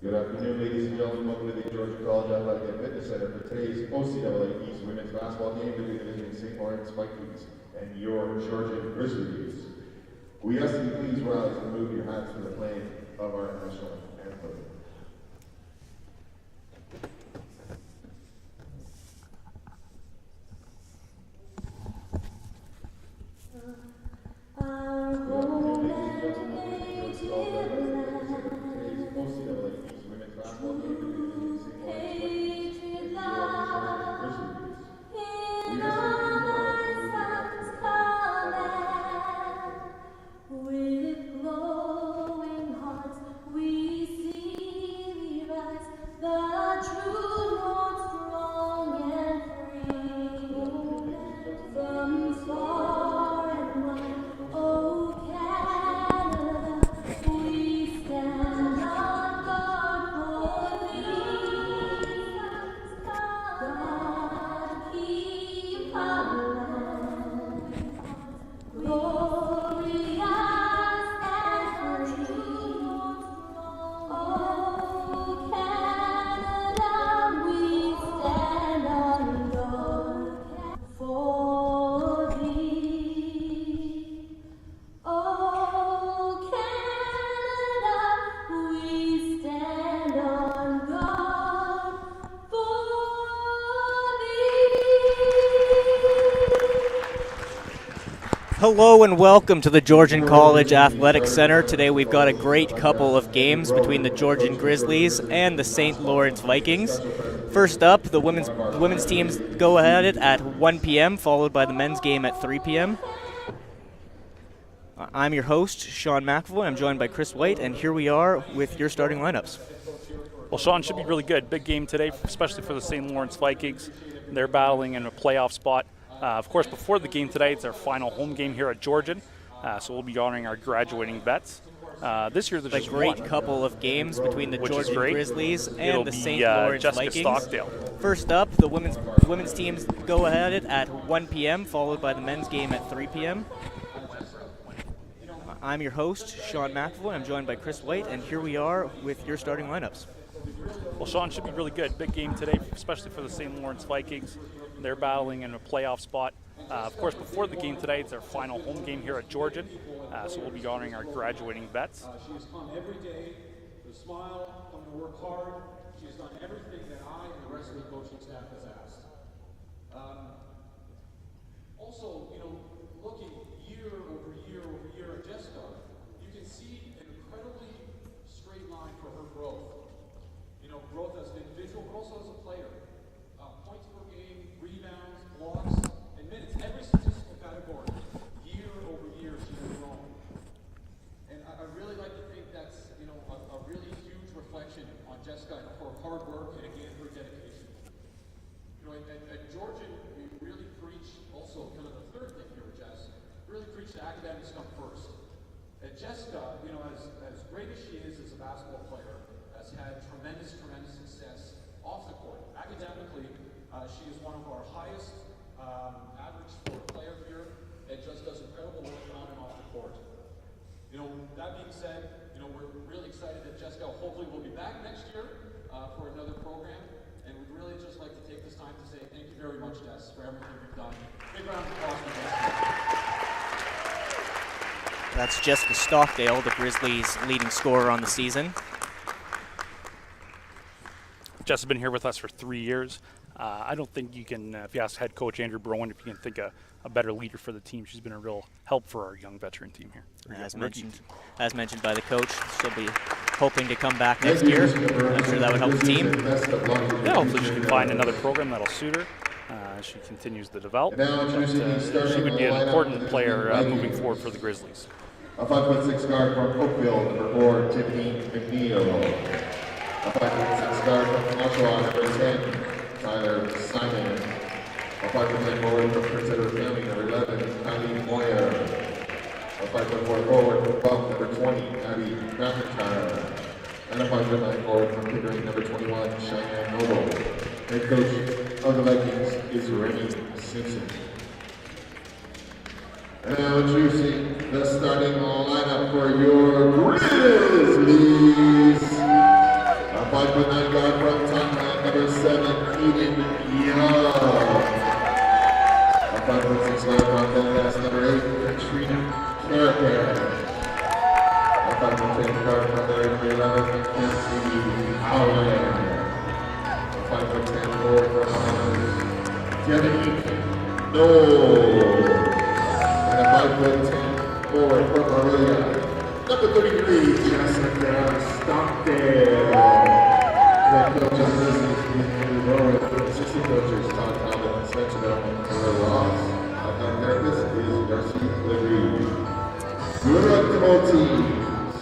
Good afternoon, ladies and gentlemen. Welcome to the Georgian Athletic Centre for today's OCAA East Women's Basketball game between the visiting St. Lawrence Vikings and your Georgian Grizzlies. We ask that you please rise and remove your hats for the playing of our national anthem. Hello and welcome to the Georgian College Athletic Centre. Today we've got a great couple of games between the Georgian Grizzlies and the St. Lawrence Vikings. First up, the women's teams go at it at 1 p.m., followed by the men's game at 3 p.m. I'm your host, Sean McAvoy. I'm joined by Chris White, and here we are with your starting lineups. Well, Sean, should be really good. Big game today, especially for the St. Lawrence Vikings. They're battling in a playoff spot. Of course, before the game today, it's our final home game here at Georgian, so we'll be honoring our graduating vets. This year, there's a great couple of games between the Georgian Grizzlies and the St. Lawrence Vikings. Stockdale. First up, the women's teams go at it at 1 p.m., followed by the men's game at 3 p.m. I'm your host, Sean McAvoy. I'm joined by Chris White, and here we are with your starting lineups. Well, Sean, should be really good. Big game today, especially for the St. Lawrence Vikings. They're battling in a playoff spot. Of course, before the game today, it's our final home game here at Georgian, so we'll be honoring our graduating vets. She has come every day to smile, come to work hard. She has done everything that I and the rest of the coaching staff has asked. Also, looking year over year at Jessica, you can see an incredibly straight line for her growth. Growth as an individual, but also as a player. Points per game, rebounds, blocks, and minutes. Every statistical category, year over year, she's grown. And I really like to think that's, a really huge reflection on Jessica and her hard work and again her dedication. At Georgian, we really preach also kind of the third thing here with Jess. Really preach the academics come first. And Jessica, as great as she is as a basketball player, has had tremendous success off the court. Academically, she is one of our highest average score player here and just does incredible work on and off the court. That being said, we're really excited that Jessica hopefully will be back next year for another program, and we'd really just like to take this time to say thank you very much, Jess, for everything you've done. Big round of applause for Jessica. That's Jessica Stockdale, the Grizzlies' leading scorer on the season. Jess has been here with us for 3 years. I don't think you can, if you ask head coach Andrew Browan, if you can think a better leader for the team. She's been a real help for our young veteran team here. As mentioned by the coach, she'll be hoping to come back next year. I'm sure that would help the team. Yeah, hopefully she can find another program that'll suit her. She continues the development. She would be an important player moving forward for the Grizzlies. A 5'6" guard from Oakville, number 4, Tiffany McNeil. A 5'6" guard from Oshawa, number 10, Tyler Simon. A 5'10" forward from Prince Edward County, number 11, Kylie Moyer. A 5'4" forward from Buck, number 20, Abby McIntyre. And a 5'9" forward from Pickering, number 21, Cheyenne Noble. Head coach of the Vikings is Remy Simpson. And now introducing the starting lineup for your Grizzlies. 5'9" guard from Thailand, number 7, Eden Young. A 5'6" guard from Belfast, number 8, Katrina Carricker. A 5'10" guard from number 11, Mackenzie Howland. A 5'10" forward from Tierney Noel. And a 5'10" forward from Aurelia, number 33, Jessica Stockdale. Head coaches, assistant coaches, Todd Collins, Spencer Bellman, Taylor Ross. Athletic therapist is Darcy Legree. Good luck to both teams.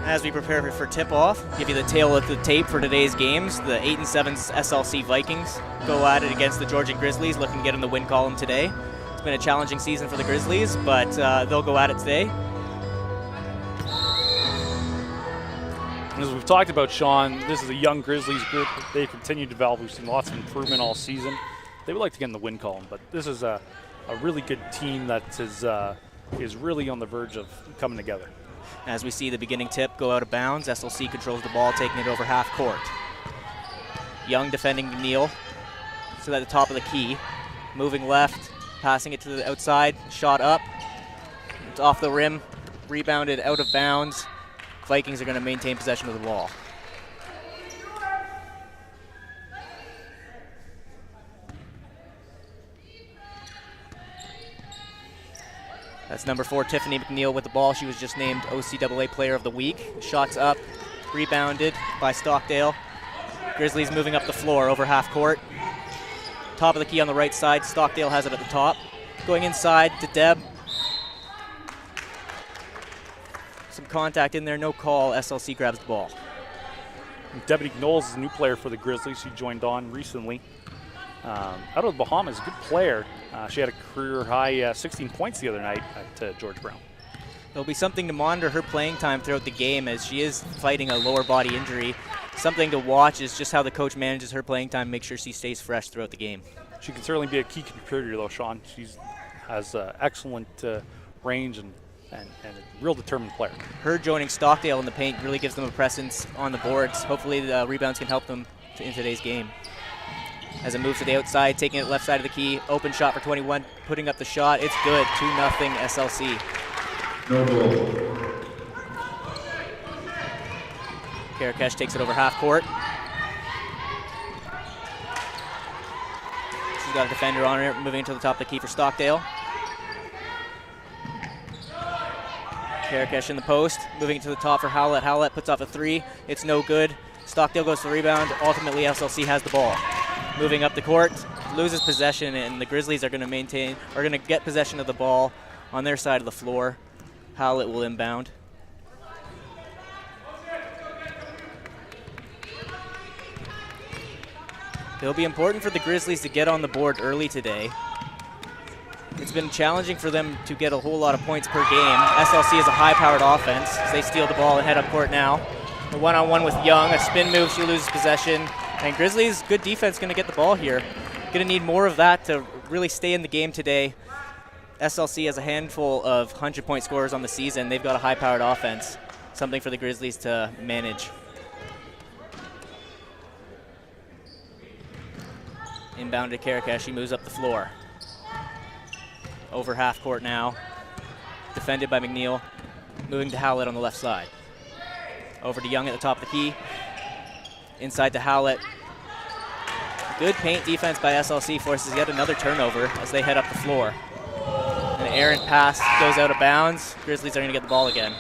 As we prepare for tip-off, give you the tail of the tape for today's games. The 8-7 SLC Vikings go at it against the Georgian Grizzlies, looking to get in the win column today. It's been a challenging season for the Grizzlies, but they'll go at it today. As we've talked about, Sean, this is a young Grizzlies group. They continue to develop. We've seen lots of improvement all season. They would like to get in the win column, but this is a really good team that is really on the verge of coming together. As we see the beginning tip go out of bounds, SLC controls the ball, taking it over half court. Young defending McNeil, so at the top of the key. Moving left, passing it to the outside, shot up. It's off the rim, rebounded out of bounds. Vikings are going to maintain possession of the ball. That's number 4, Tiffany McNeil with the ball. She was just named OCAA Player of the Week. Shots up, rebounded by Stockdale. Grizzlies moving up the floor over half court. Top of the key on the right side. Stockdale has it at the top. Going inside to Deb. Some contact in there, no call. SLC grabs the ball. Deputy Knowles is a new player for the Grizzlies. She joined on recently. Out of the Bahamas, a good player. She had a career high 16 points the other night at George Brown. There'll be something to monitor her playing time throughout the game, as she is fighting a lower body injury. Something to watch is just how the coach manages her playing time, make sure she stays fresh throughout the game. She can certainly be a key contributor, though, Sean. She has excellent range and a real determined player. Her joining Stockdale in the paint really gives them a presence on the boards. Hopefully the rebounds can help them in today's game. As it moves to the outside, taking it left side of the key, open shot for 21, putting up the shot. It's good, 2-0 SLC. No goal. Karakesh takes it over half court. She's got a defender on her, moving to the top of the key for Stockdale. Karakesh in the post, moving to the top for Howlett. Howlett puts off a 3. It's no good. Stockdale goes to the rebound. Ultimately, SLC has the ball. Moving up the court, loses possession, and the Grizzlies are going to get possession of the ball on their side of the floor. Howlett will inbound. It'll be important for the Grizzlies to get on the board early today. It's been challenging for them to get a whole lot of points per game. SLC is a high-powered offense as they steal the ball and head up court now. A one-on-one with Young, a spin move, she loses possession. And Grizzlies, good defense, going to get the ball here. Going to need more of that to really stay in the game today. SLC has a handful of 100-point scorers on the season. They've got a high-powered offense, something for the Grizzlies to manage. Inbound to Karakesh, she moves up the floor. Over half court now. Defended by McNeil. Moving to Howlett on the left side. Over to Young at the top of the key. Inside to Howlett. Good paint defense by SLC forces yet another turnover as they head up the floor. An errant pass goes out of bounds. Grizzlies are going to get the ball again.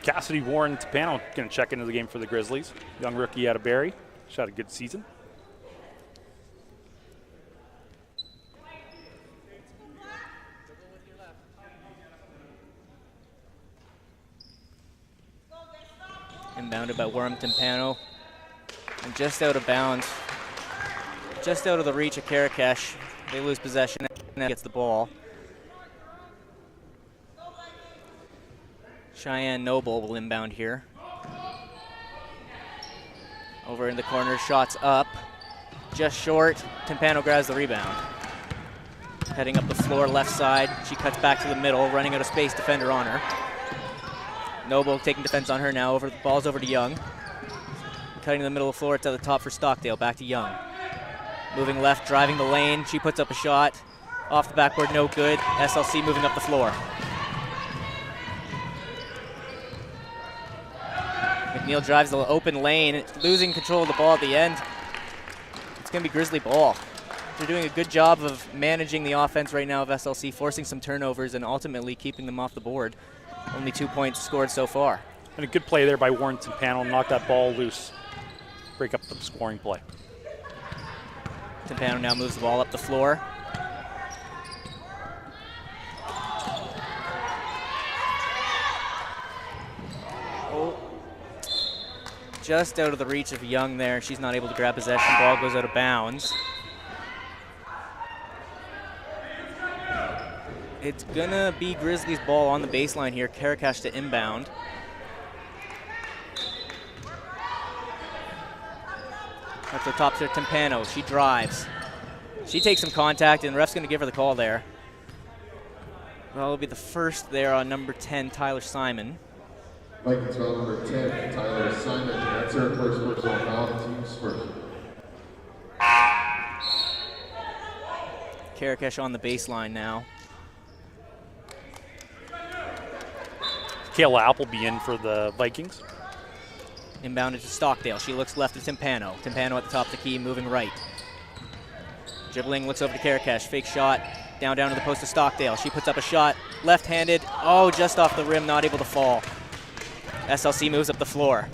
Cassidy Warren Tapano going to check into the game for the Grizzlies. Young rookie out of Barrie. She's had a good season. Inbounded by Warrington Pano. And just out of bounds. Just out of the reach of Karakesh. They lose possession and gets the ball. Cheyenne Noble will inbound here. Over in the corner, shots up. Just short. Timpano grabs the rebound. Heading up the floor, left side. She cuts back to the middle, running out of space, defender on her. Noble taking defense on her now. Ball's over to Young. Cutting to the middle of the floor. It's at the top for Stockdale. Back to Young. Moving left, driving the lane. She puts up a shot. Off the backboard, no good. SLC moving up the floor. McNeil drives the open lane, losing control of the ball at the end. It's going to be Grizzly ball. They're doing a good job of managing the offense right now of SLC, forcing some turnovers and ultimately keeping them off the board. Only 2 points scored so far. And a good play there by Warren Timpano, knock that ball loose. Break up the scoring play. Timpano now moves the ball up the floor. Just out of the reach of Young there. She's not able to grab possession. Ball goes out of bounds. It's gonna be Grizzlies ball on the baseline here. Karakash to inbound. Up the top to Timpano. She drives. She takes some contact, and the ref's gonna give her the call there. Well, it'll be the first there on number 10, Tyler Simon. Vikings foul number 10, Tyler Simon. That's her first personal foul, team's first. Karakash on the baseline now. Kayla Appleby in for the Vikings. Inbounded to Stockdale. She looks left to Timpano. Timpano at the top of the key, moving right. Dribbling, looks over to Karakash. Fake shot, down to the post to Stockdale. She puts up a shot, left-handed. Oh, just off the rim, not able to fall. SLC moves up the floor.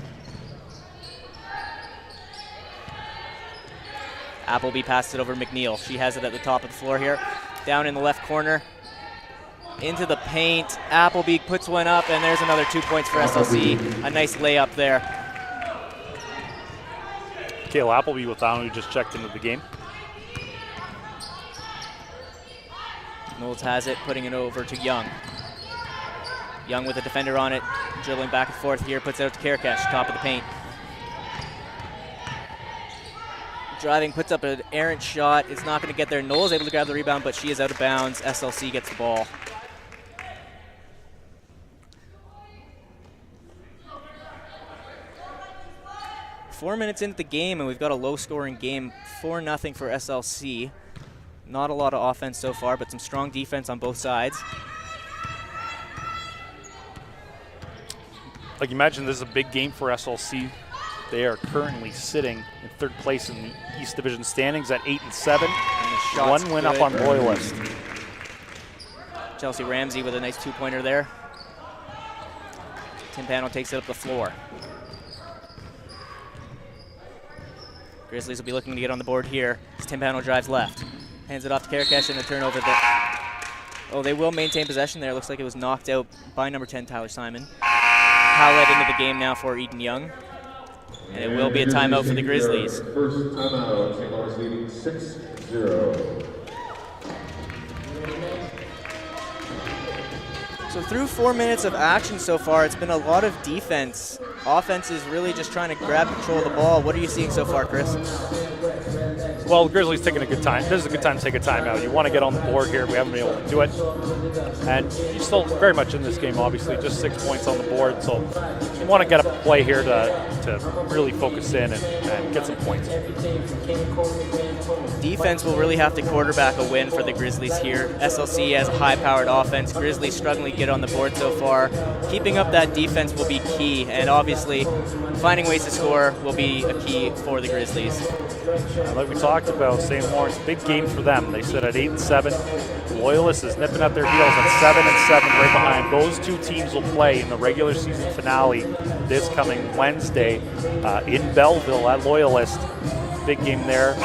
Appleby passes it over to McNeil. She has it at the top of the floor here. Down in the left corner. Into the paint. Appleby puts one up, and there's another 2 points for SLC. A nice layup there. Kayla Appleby with down, who just checked into the game. Knowles has it, putting it over to Young. Young with a defender on it, dribbling back and forth here, puts it out to Karakash, top of the paint. Driving, puts up an errant shot. It's not going to get there. Knowles able to grab the rebound, but she is out of bounds. SLC gets the ball. Four minutes into the game, and we've got a low-scoring game, 4-0 for SLC. Not a lot of offense so far, but some strong defense on both sides. Like, imagine this is a big game for SLC. They are currently sitting in third place in the East Division standings at 8-7. One win up on Loyalist. Chelsea Ramsey with a nice two-pointer there. Timpano takes it up the floor. Grizzlies will be looking to get on the board here as Timpano drives left. Hands it off to Karakash and a turnover there. Oh, they will maintain possession there. Looks like it was knocked out by number 10, Tyler Simon. Howlett into the game now for Eden Young. And it will be a timeout for the Grizzlies. First timeout, St. Lawrence leading 6-0. So through 4 minutes of action so far, it's been a lot of defense. Offense is really just trying to grab control of the ball. What are you seeing so far, Chris? Well, the Grizzlies taking a good time. This is a good time to take a timeout. You want to get on the board here. We haven't been able to do it. And you're still very much in this game, obviously. Just 6 points on the board. So you want to get a play here to really focus in and get some points. Defense will really have to quarterback a win for the Grizzlies here. SLC has a high-powered offense. Grizzlies struggling to get on the board so far. Keeping up that defense will be key. And obviously, finding ways to score will be a key for the Grizzlies. Like we talked about, St. Lawrence, big game for them. They sit at 8-7. Loyalist is nipping at their heels at 7-7 right behind. Those two teams will play in the regular season finale this coming Wednesday in Belleville at Loyalist. Big game there.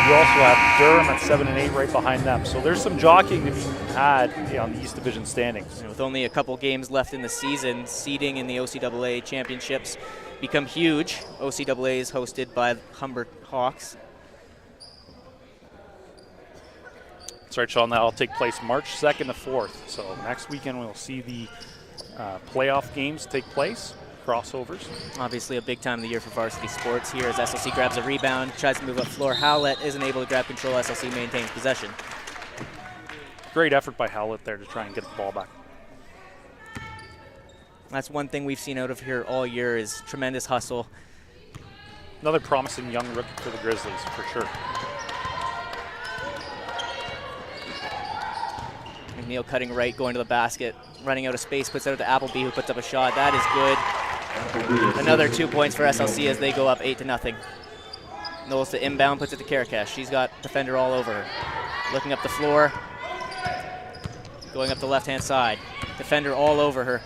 You also have Durham at 7-8 right behind them. So there's some jockeying to be had on the East Division standings. And with only a couple games left in the season, seeding in the OCAA championships become huge. OCAA is hosted by Humber Hawks. That's right, Sean. That'll take place March 2nd to 4th. So next weekend we'll see the playoff games take place. Crossovers. Obviously a big time of the year for varsity sports here as SLC grabs a rebound, tries to move up floor. Howlett isn't able to grab control. SLC maintains possession. Great effort by Howlett there to try and get the ball back. That's one thing we've seen out of here all year is tremendous hustle. Another promising young rookie for the Grizzlies, for sure. McNeil cutting right, going to the basket, running out of space, puts it out to Appleby, who puts up a shot. That is good. Another 2 points for SLC as they go up 8-0. Knowles to inbound, puts it to Karakash. She's got defender all over her. Looking up the floor, going up the left-hand side. Defender all over her.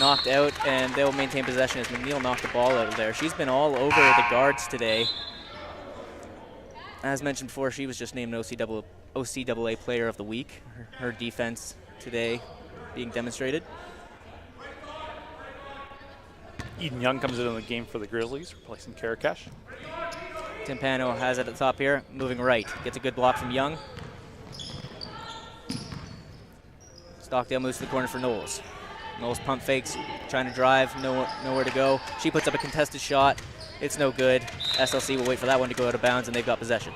Knocked out, and they'll maintain possession as McNeil knocked the ball out of there. She's been all over the guards today. As mentioned before, she was just named OCAA Player of the Week. Her defense today being demonstrated. Eden Young comes into the game for the Grizzlies, replacing Karakash. Timpano has it at the top here, moving right. Gets a good block from Young. Stockdale moves to the corner for Knowles. Knowles pump fakes, trying to drive, nowhere to go. She puts up a contested shot. It's no good. SLC will wait for that one to go out of bounds, and they've got possession.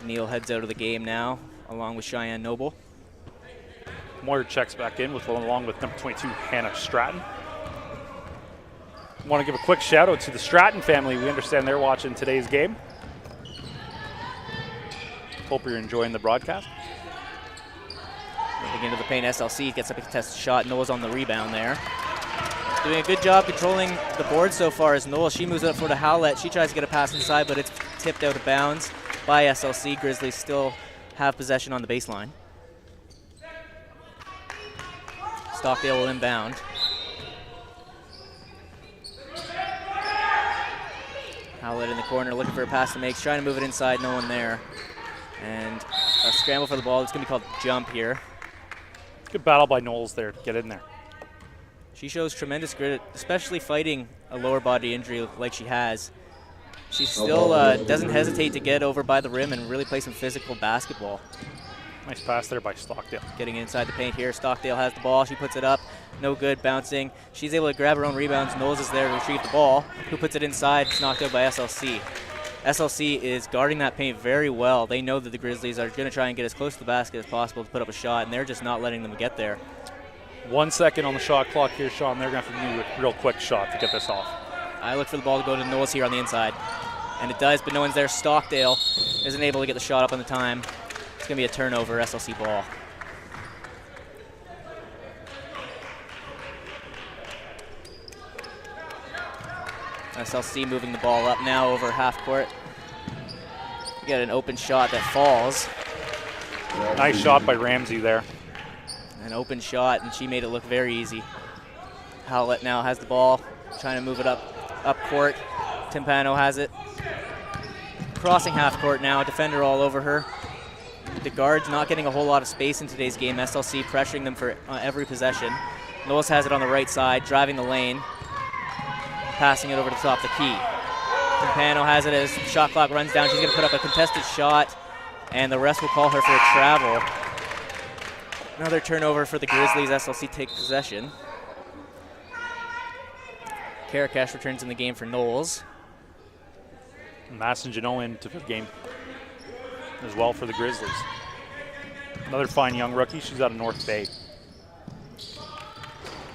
McNeil heads out of the game now, along with Cheyenne Noble. Moyer checks back in along with number 22, Hannah Stratton. Want to give a quick shout out to the Stratton family. We understand they're watching today's game. Hope you're enjoying the broadcast. Moving into the paint, SLC gets up a contested shot. Knowles on the rebound there. Doing a good job controlling the board so far as Knowles. She moves up for the Howlett. She tries to get a pass inside, but it's tipped out of bounds by SLC. Grizzlies still have possession on the baseline. Stockdale will inbound. Howlett in the corner looking for a pass to make, trying to move it inside, no one there. And a scramble for the ball. It's going to be called jump here. Good battle by Knowles there to get in there. She shows tremendous grit, especially fighting a lower body injury like she has. She still doesn't hesitate to get over by the rim and really play some physical basketball. Nice pass there by Stockdale. Getting inside the paint here. Stockdale has the ball. She puts it up. No good. Bouncing. She's able to grab her own rebounds. Knowles is there to retrieve the ball. Who puts it inside? It's knocked out by SLC. SLC is guarding that paint very well. They know that the Grizzlies are going to try and get as close to the basket as possible to put up a shot, and they're just not letting them get there. 1 second on the shot clock here, Sean. They're going to have to do a real quick shot to get this off. I look for the ball to go to Knowles here on the inside. And it does, but no one's there. Stockdale isn't able to get the shot up on the time. It's going to be a turnover, SLC ball. SLC moving the ball up now over half court. We get an open shot that falls. Nice shot by Ramsey there. An open shot, and she made it look very easy. Howlett now has the ball, trying to move it up court. Timpano has it. Crossing half court now, defender all over her. The guards not getting a whole lot of space in today's game. SLC pressuring them for every possession. Knowles has it on the right side, driving the lane. Passing it over to the top of the key. Timpano has it as the shot clock runs down. She's going to put up a contested shot, and the rest will call her for a travel. Another turnover for the Grizzlies. SLC takes possession. Karakash returns in the game for Knowles. Masson Janot into the game as well for the Grizzlies. Another fine young rookie. She's out of North Bay.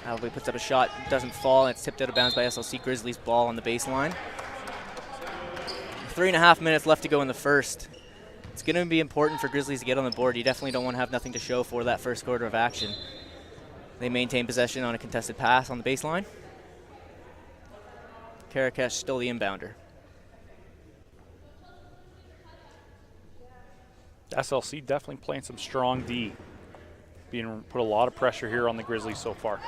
Appleby puts up a shot, doesn't fall, and it's tipped out of bounds by SLC. Grizzlies ball on the baseline. 3.5 minutes left to go in the first. It's going to be important for Grizzlies to get on the board. You definitely don't want to have nothing to show for that first quarter of action. They maintain possession on a contested pass on the baseline. Karakash still the inbounder. SLC definitely playing some strong D. Being put a lot of pressure here on the Grizzlies so far.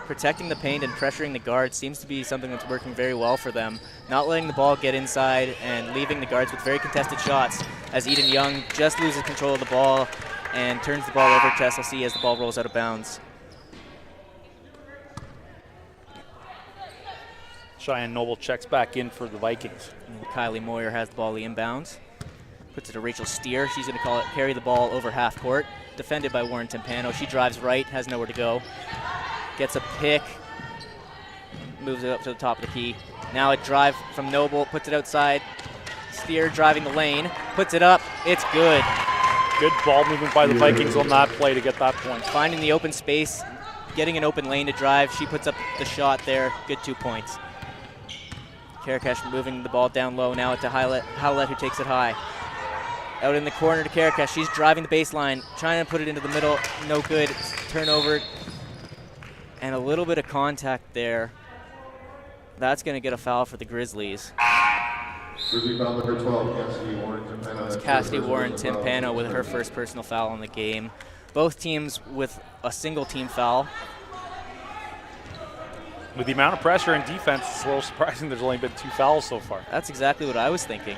Protecting the paint and pressuring the guards seems to be something that's working very well for them. Not letting the ball get inside and leaving the guards with very contested shots as Eden Young just loses control of the ball and turns the ball over to SLC as the ball rolls out of bounds. Cheyenne Noble checks back in for the Vikings. And Kylie Moyer has the ball, the inbounds. Puts it to Rachel Steer. She's going to carry the ball over half court. Defended by Warren Timpano. She drives right, has nowhere to go. Gets a pick. Moves it up to the top of the key. Now a drive from Noble, puts it outside. Steer driving the lane, puts it up. It's good. Good ball movement by the Vikings on that play to get that point. Finding the open space, getting an open lane to drive. She puts up the shot there. Good 2 points. Karakash moving the ball down low now to Howlett, who takes it high. Out in the corner to Karakash. She's driving the baseline, trying to put it into the middle. No good. Turnover. And a little bit of contact there. That's going to get a foul for the Grizzlies. Grizzly foul number 12, Cassidy Warren Timpano. It's Cassidy Warren Timpano with her first personal foul in the game. Both teams with a single team foul. With the amount of pressure and defense, it's a little surprising there's only been 2 fouls so far. That's exactly what I was thinking.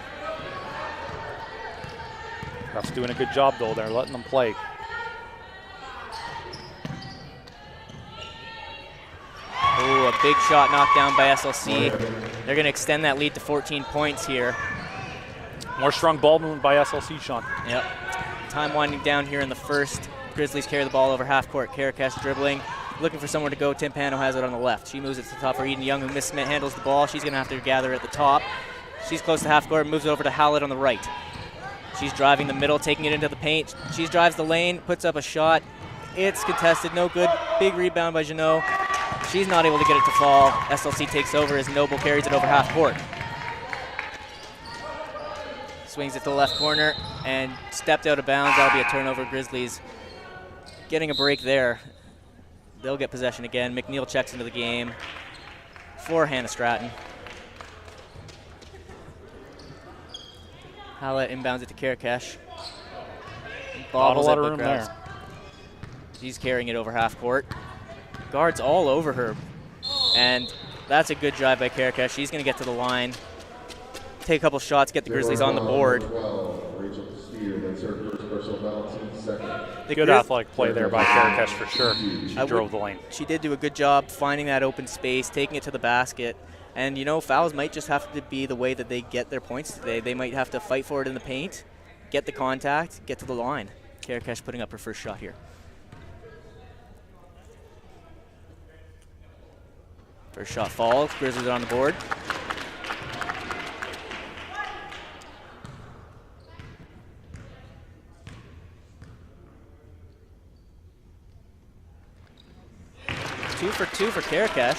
Refs doing a good job, though. They're letting them play. Oh, a big shot knocked down by SLC. They're going to extend that lead to 14 points here. More strong ball movement by SLC, Sean. Yep. Time winding down here in the first. Grizzlies carry the ball over half court. Karakash dribbling, looking for somewhere to go. Timpano has it on the left. She moves it to the top for Eden Young, who mishandles the ball. She's going to have to gather at the top. She's close to half court, moves it over to Howlett on the right. She's driving the middle, taking it into the paint. She drives the lane, puts up a shot. It's contested, no good. Big rebound by Janot. She's not able to get it to fall. SLC takes over as Noble carries it over half court. Swings it to the left corner and stepped out of bounds. That'll be a turnover. Grizzlies getting a break there. They'll get possession again. McNeil checks into the game for Hannah Stratton. Howlett inbounds it to Karakash. Bobbles Not a lot it, of but room grabs. there. She's carrying it over half court. Guards all over her. And that's a good drive by Karakash. She's going to get to the line, take a couple shots, get the Grizzlies on the board. Good athletic play there by Karakash for sure. She drove the lane. She did do a good job finding that open space, taking it to the basket. And, you know, fouls might just have to be the way that they get their points today. They might have to fight for it in the paint, get the contact, get to the line. Karakash putting up her first shot here. First shot falls. Grizzlies are on the board. Two for two for Karakash.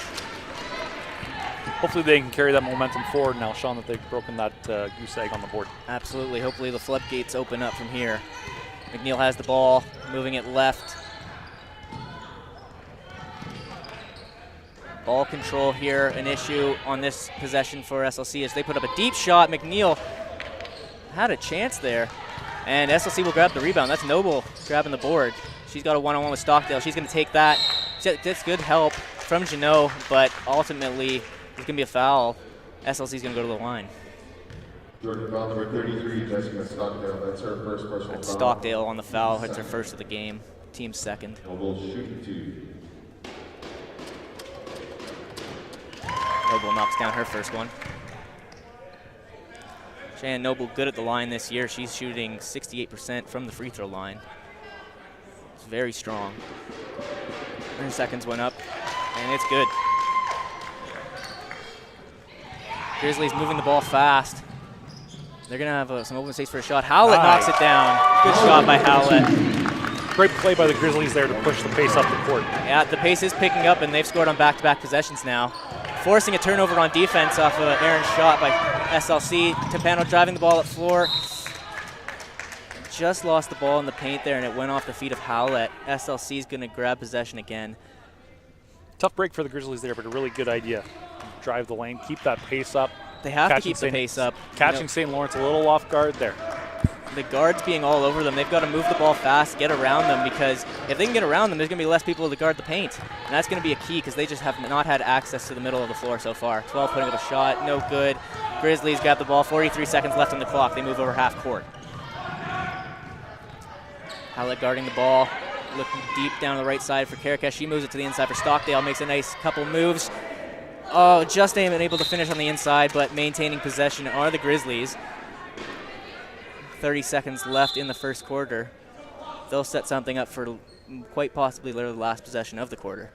Hopefully they can carry that momentum forward now, Sean, that they've broken that goose egg on the board. Absolutely. Hopefully the floodgates open up from here. McNeil has the ball, moving it left. Ball control here, an issue on this possession for SLC as they put up a deep shot. McNeil had a chance there, and SLC will grab the rebound. That's Noble grabbing the board. She's got a one-on-one with Stockdale. She's going to take that. That's good help from Janot, but ultimately there's going to be a foul. SLC's going to go to the line. Jordan foul number 33, Jessica Stockdale. That's her first personal That's foul. Stockdale on the foul. It's her first of the game. Team's second. Noble shooting 2. Noble knocks down her first one. Shannon Noble good at the line this year. She's shooting 68% from the free throw line. It's very strong. Her seconds went up, and it's good. Grizzlies moving the ball fast. They're going to have some open space for a shot. Howlett knocks it down. Good shot by Howlett. Great play by the Grizzlies there to push the pace up the court. Yeah, the pace is picking up, and they've scored on back-to-back possessions now. Forcing a turnover on defense off of an errant shot by SLC. Timpano driving the ball up floor. Just lost the ball in the paint there, and it went off the feet of Howlett. SLC is going to grab possession again. Tough break for the Grizzlies there, but a really good idea. Drive the lane, keep that pace up. They have to keep the pace up. Catching St. Lawrence a little off guard there. The guards being all over them, they've got to move the ball fast, get around them, because if they can get around them, there's going to be less people to guard the paint. And that's going to be a key because they just have not had access to the middle of the floor so far. 12 putting up a shot, no good. Grizzlies got the ball, 43 seconds left on the clock. They move over half court. Howlett guarding the ball, looking deep down the right side for Karakash. She moves it to the inside for Stockdale, makes a nice couple moves. Oh, just able to finish on the inside, but maintaining possession are the Grizzlies. 30 seconds left in the first quarter. They'll set something up for quite possibly the last possession of the quarter.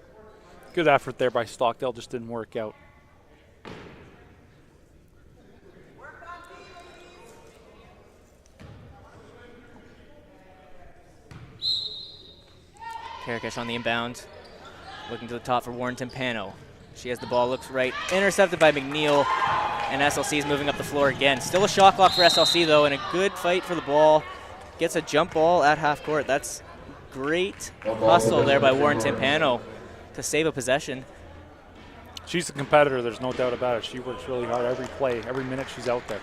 Good effort there by Stockdale, just didn't work out. Karakash on the inbound. Looking to the top for Warren Timpano. She has the ball, looks right. Intercepted by McNeil. And SLC is moving up the floor again. Still a shot clock for SLC, though, and a good fight for the ball. Gets a jump ball at half court. That's great hustle there by Warren Timpano to save a possession. She's a competitor, there's no doubt about it. She works really hard every play, every minute she's out there.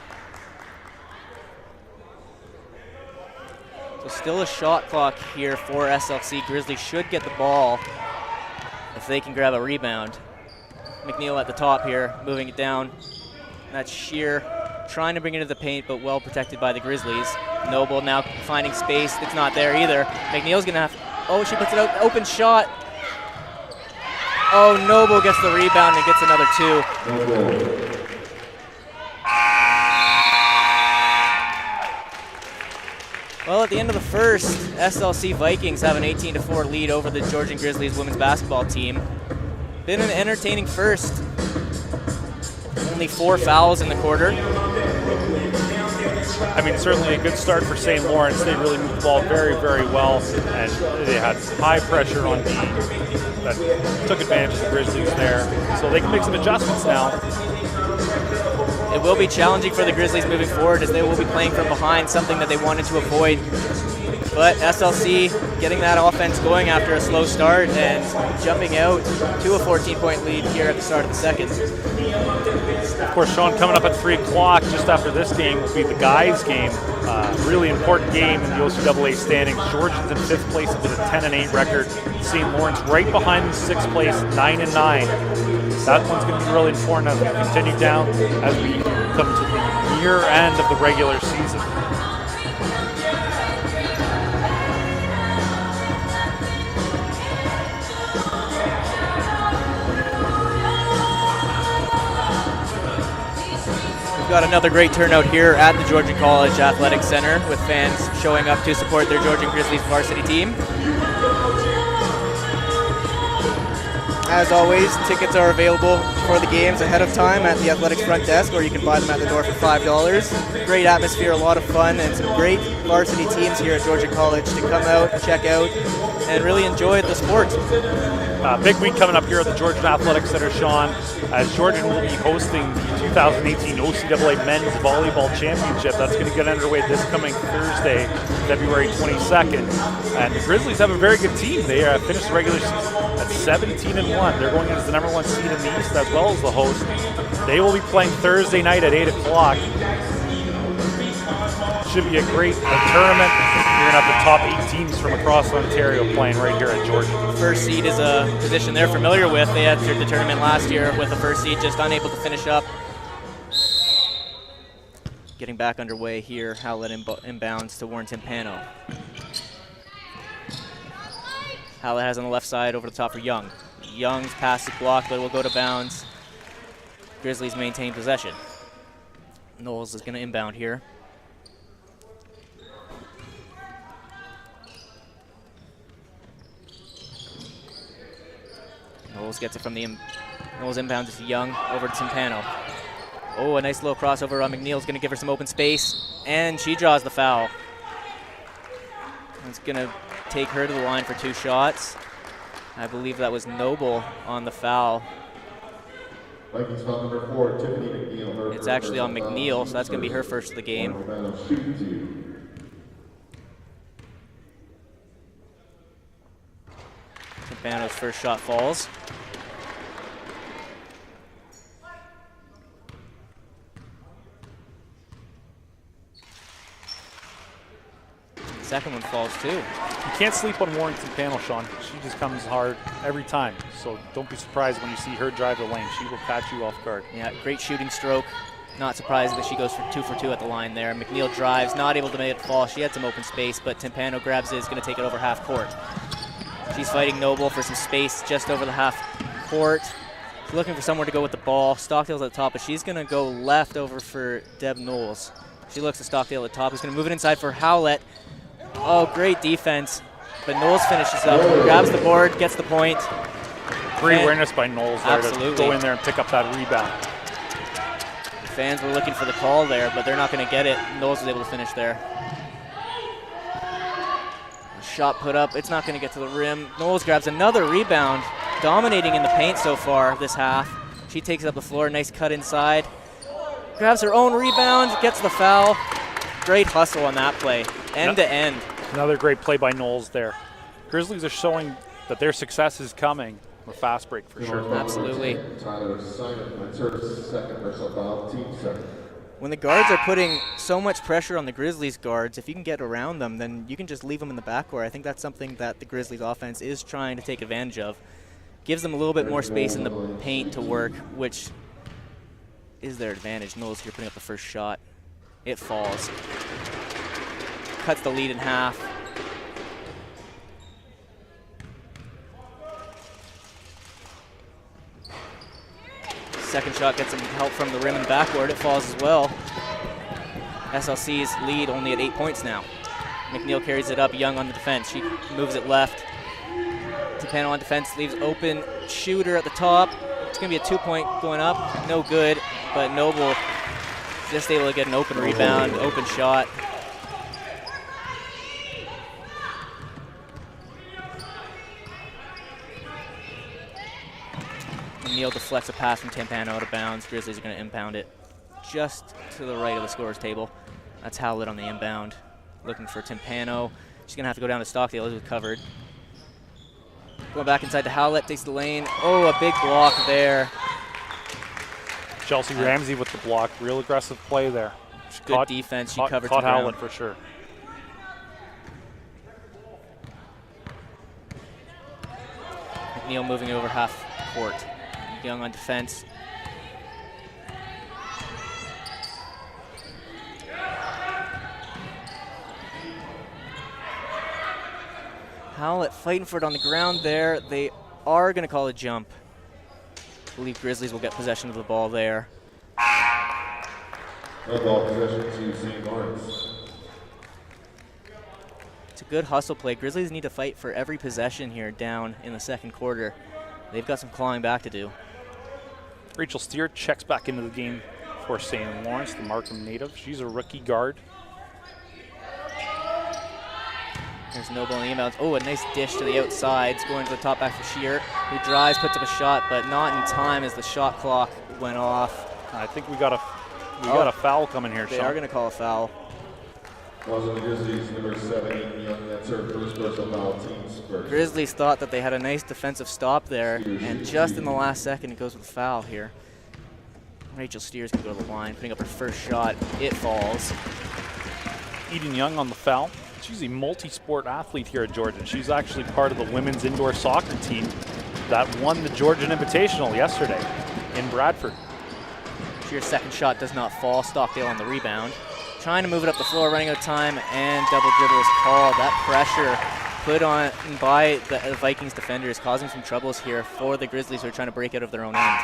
So still a shot clock here for SLC. Grizzlies should get the ball if they can grab a rebound. McNeil at the top here, moving it down. That's Shear trying to bring it into the paint, but well protected by the Grizzlies. Noble now finding space. It's not there either. McNeil's going to have, oh, she puts it out, open shot. Oh, Noble gets the rebound and gets another 2. Well, at the end of the first, SLC Vikings have an 18-4 lead over the Georgian Grizzlies women's basketball team. Been an entertaining first. Only 4 fouls in the quarter. I mean, certainly a good start for St. Lawrence. They really moved the ball very, very well, and they had high pressure on D that took advantage of the Grizzlies there. So they can make some adjustments now. It will be challenging for the Grizzlies moving forward as they will be playing from behind, something that they wanted to avoid. But SLC getting that offense going after a slow start and jumping out to a 14-point lead here at the start of the second. Of course, Sean, coming up at 3 o'clock just after this game will be the guys' game. Really important game in the OCAA standings. Georgians in 5th place with a 10-8 record. St. Lawrence right behind in 6th place, 9-9. That one's going to be really important as we continue down as we come to the near end of the regular season. We've got another great turnout here at the Georgian College Athletic Centre with fans showing up to support their Georgian Grizzlies varsity team. As always, tickets are available for the games ahead of time at the athletics front desk, or you can buy them at the door for $5. Great atmosphere, a lot of fun, and some great varsity teams here at Georgian College to come out, check out, and really enjoy the sport. Big week coming up here at the Georgian Athletic Centre, Sean, as Georgian will be hosting the 2018 OCAA Men's Volleyball Championship. That's going to get underway this coming Thursday, February 22nd. And the Grizzlies have a very good team. They finished the regular season at 17-1. They're going in as the #1 seed in the East as well as the host. They will be playing Thursday night at 8 o'clock. Should be a great tournament. You're going to have the top 8 teams from across Ontario playing right here at Georgian. First seed is a position they're familiar with. They entered the tournament last year with the first seed, just unable to finish up. Getting back underway here, Howlett inbounds to Warren Timpano. Howlett has on the left side over the top for Young. Young's pass is blocked, but it will go to bounds. Grizzlies maintain possession. Knowles is going to inbound here. Knowles gets it from the Knowles inbounds to Young, over to Timpano. Oh, a nice little crossover on McNeil's going to give her some open space, and she draws the foul. It's going to take her to the line for 2 shots. I believe that was Noble on the foul. Vikings foul number 4, Tiffany McNeil. It's actually on McNeil, so that's going to be her first of the game. Timpano's first shot falls. Second one falls too. You can't sleep on Warren Timpano, Sean. She just comes hard every time. So don't be surprised when you see her drive the lane. She will catch you off guard. Yeah, great shooting stroke. Not surprised that she goes for 2 for 2 at the line there. McNeil drives, not able to make it fall. She had some open space, but Timpano grabs it, is going to take it over half court. She's fighting Noble for some space just over the half court. She's looking for somewhere to go with the ball. Stockdale's at the top, but she's going to go left over for Deb Knowles. She looks at Stockdale at the top. He's going to move it inside for Howlett. Oh, great defense. But Knowles finishes up, grabs the board, gets the point. Great awareness by Knowles there absolutely. to go in there and pick up that rebound. Fans were looking for the call there, but they're not going to get it. Knowles was able to finish there. A shot put up. It's not going to get to the rim. Knowles grabs another rebound, dominating in the paint so far this half. She takes up the floor. Nice cut inside. Grabs her own rebound, gets the foul. Great hustle on that play, end to end. Another great play by Knowles there. Grizzlies are showing that their success is coming. A fast break for sure. Absolutely. Tyler Simon wins her second personal foul, team second. When the guards are putting so much pressure on the Grizzlies guards, if you can get around them, then you can just leave them in the backcourt. I think that's something that the Grizzlies offense is trying to take advantage of. Gives them a little bit more space in the paint to work, which is their advantage. Knowles here putting up the first shot. It falls. Cuts the lead in half. Second shot gets some help from the rim and backboard. It falls as well. SLC's lead only at 8 points now. McNeil carries it up. Young on the defense. She moves it left. Tapano on defense, leaves open. Shooter at the top. It's going to be a 2-point going up. No good, but Noble just able to get an open rebound, open shot. Neal deflects a pass from Tampano out of bounds. Grizzlies are going to inbound it just to the right of the scorer's table. That's Howlett on the inbound, looking for Tampano. She's going to have to go down to Stockdale. It was covered. Going back inside to Howlett, takes the lane. Oh, a big block there. Chelsea Ramsey with the block. Real aggressive play there. Good defense. She covered caught Howlett for sure. McNeil moving over half court. Young on defense. Howlett fighting for it on the ground there. They are going to call a jump. I believe Grizzlies will get possession of the ball there. No ball possession to St. Lawrence. It's a good hustle play. Grizzlies need to fight for every possession here down in the second quarter. They've got some clawing back to do. Rachel Steer checks back into the game for St. Lawrence, the Markham native. She's a rookie guard. There's Noble on the inbounds. Oh, a nice dish to the outside. It's going to the top back for Shear, who drives, puts up a shot, but not in time as the shot clock went off. I think we got a foul coming here. They are going to call a foul. Also, the Grizzlies, number 7, Young, that's her first personal foul, team's first. Grizzlies thought that they had a nice defensive stop there, and just in the last second, it goes with a foul here. Rachel Steers can go to the line, putting up her first shot. It falls. Eden Young on the foul. She's a multi-sport athlete here at Georgian. She's actually part of the women's indoor soccer team that won the Georgian Invitational yesterday in Bradford. Shear's second shot does not fall. Stockdale on the rebound. Trying to move it up the floor, running out of time, and double dribble is called. That pressure put on by the Vikings defenders causing some troubles here for the Grizzlies, who are trying to break out of their own end.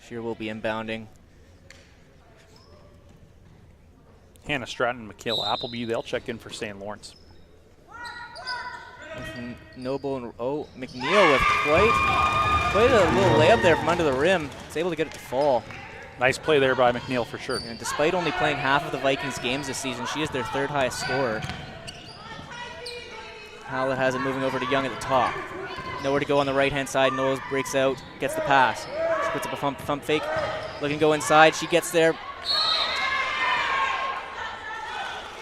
Shear will be inbounding. Hannah Stratton and Michaela Appleby, they'll check in for St. Lawrence. Noble and McNeil with quite a little layup there from under the rim. He's able to get it to fall. Nice play there by McNeil for sure. And despite only playing half of the Vikings games this season, she is their third highest scorer. Howlett has it moving over to Young at the top. Nowhere to go on the right-hand side. Knowles breaks out, gets the pass. She puts up a thump fake. Looking to go inside. She gets there.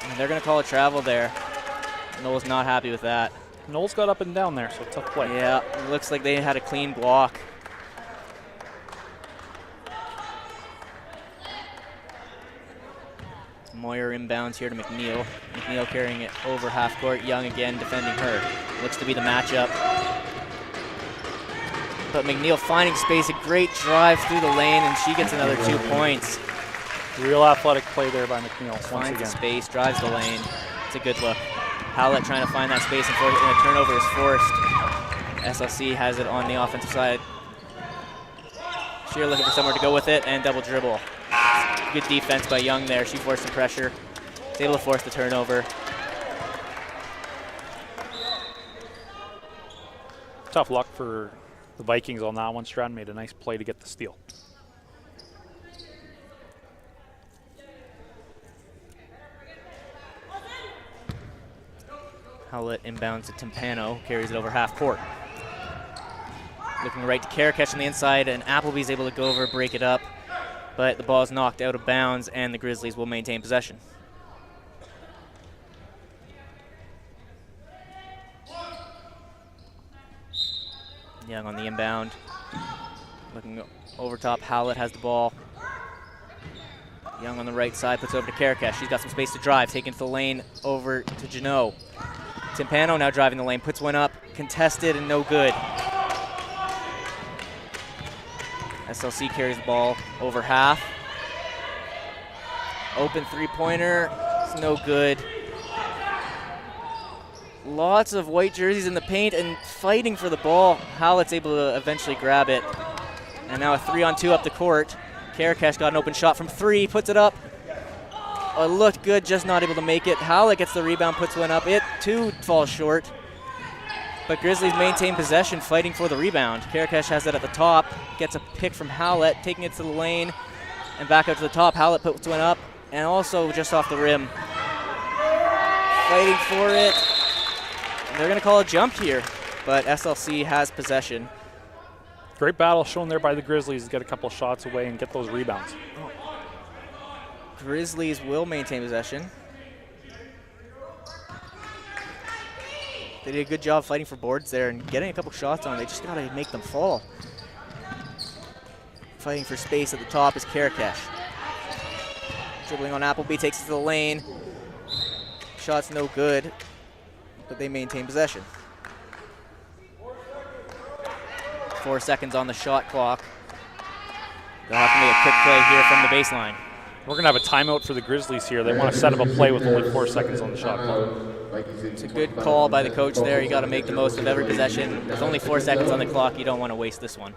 And they're going to call a travel there. Knowles not happy with that. Knowles got up and down there, so tough play. Yeah, it looks like they had a clean block. Moyer inbounds here to McNeil. McNeil carrying it over half court. Young again defending her. Looks to be the matchup. But McNeil finding space, a great drive through the lane, and she gets another 2 points. Real athletic play there by McNeil once Finds again. the space, drives the lane. It's a good look. Howlett trying to find that space, and a turnover is forced. SLC has it on the offensive side. Shear looking for somewhere to go with it, and double dribble. Good defense by Young there. She forced some pressure. Was able to force the turnover. Tough luck for the Vikings on that one. Stratton made a nice play to get the steal. Howlett inbounds to Timpano, carries it over half court. Looking right to Karakesh on the inside, and Appleby's able to go over, break it up, but the ball is knocked out of bounds, and the Grizzlies will maintain possession. Young on the inbound. Looking over top, Howlett has the ball. Young on the right side, puts it over to Karakesh. She's got some space to drive, taking to the lane over to Janot. Timpano now driving the lane, puts one up, contested and no good. SLC carries the ball over half. Open three-pointer, it's no good. Lots of white jerseys in the paint and fighting for the ball. Howlett's able to eventually grab it. And now a 3-on-2 up the court. Karakesh got an open shot from 3, puts it up. It looked good, just not able to make it. Howlett gets the rebound, puts one up. It too falls short. But Grizzlies maintain possession, fighting for the rebound. Karakesh has it at the top, gets a pick from Howlett, taking it to the lane and back out to the top. Howlett puts one up and also just off the rim. Fighting for it. They're going to call a jump here, but SLC has possession. Great battle shown there by the Grizzlies to get a couple shots away and get those rebounds. Grizzlies will maintain possession. They did a good job fighting for boards there and getting a couple shots on. They just got to make them fall. Fighting for space at the top is Karakesh. Dribbling on Appleby, takes it to the lane. Shot's no good, but they maintain possession. 4 seconds on the shot clock. They'll have to make a quick play here from the baseline. We're going to have a timeout for the Grizzlies here. They want to set up a play with only 4 seconds on the shot clock. It's a good call by the coach there. You got to make the most of every possession. There's only 4 seconds on the clock. You don't want to waste this one.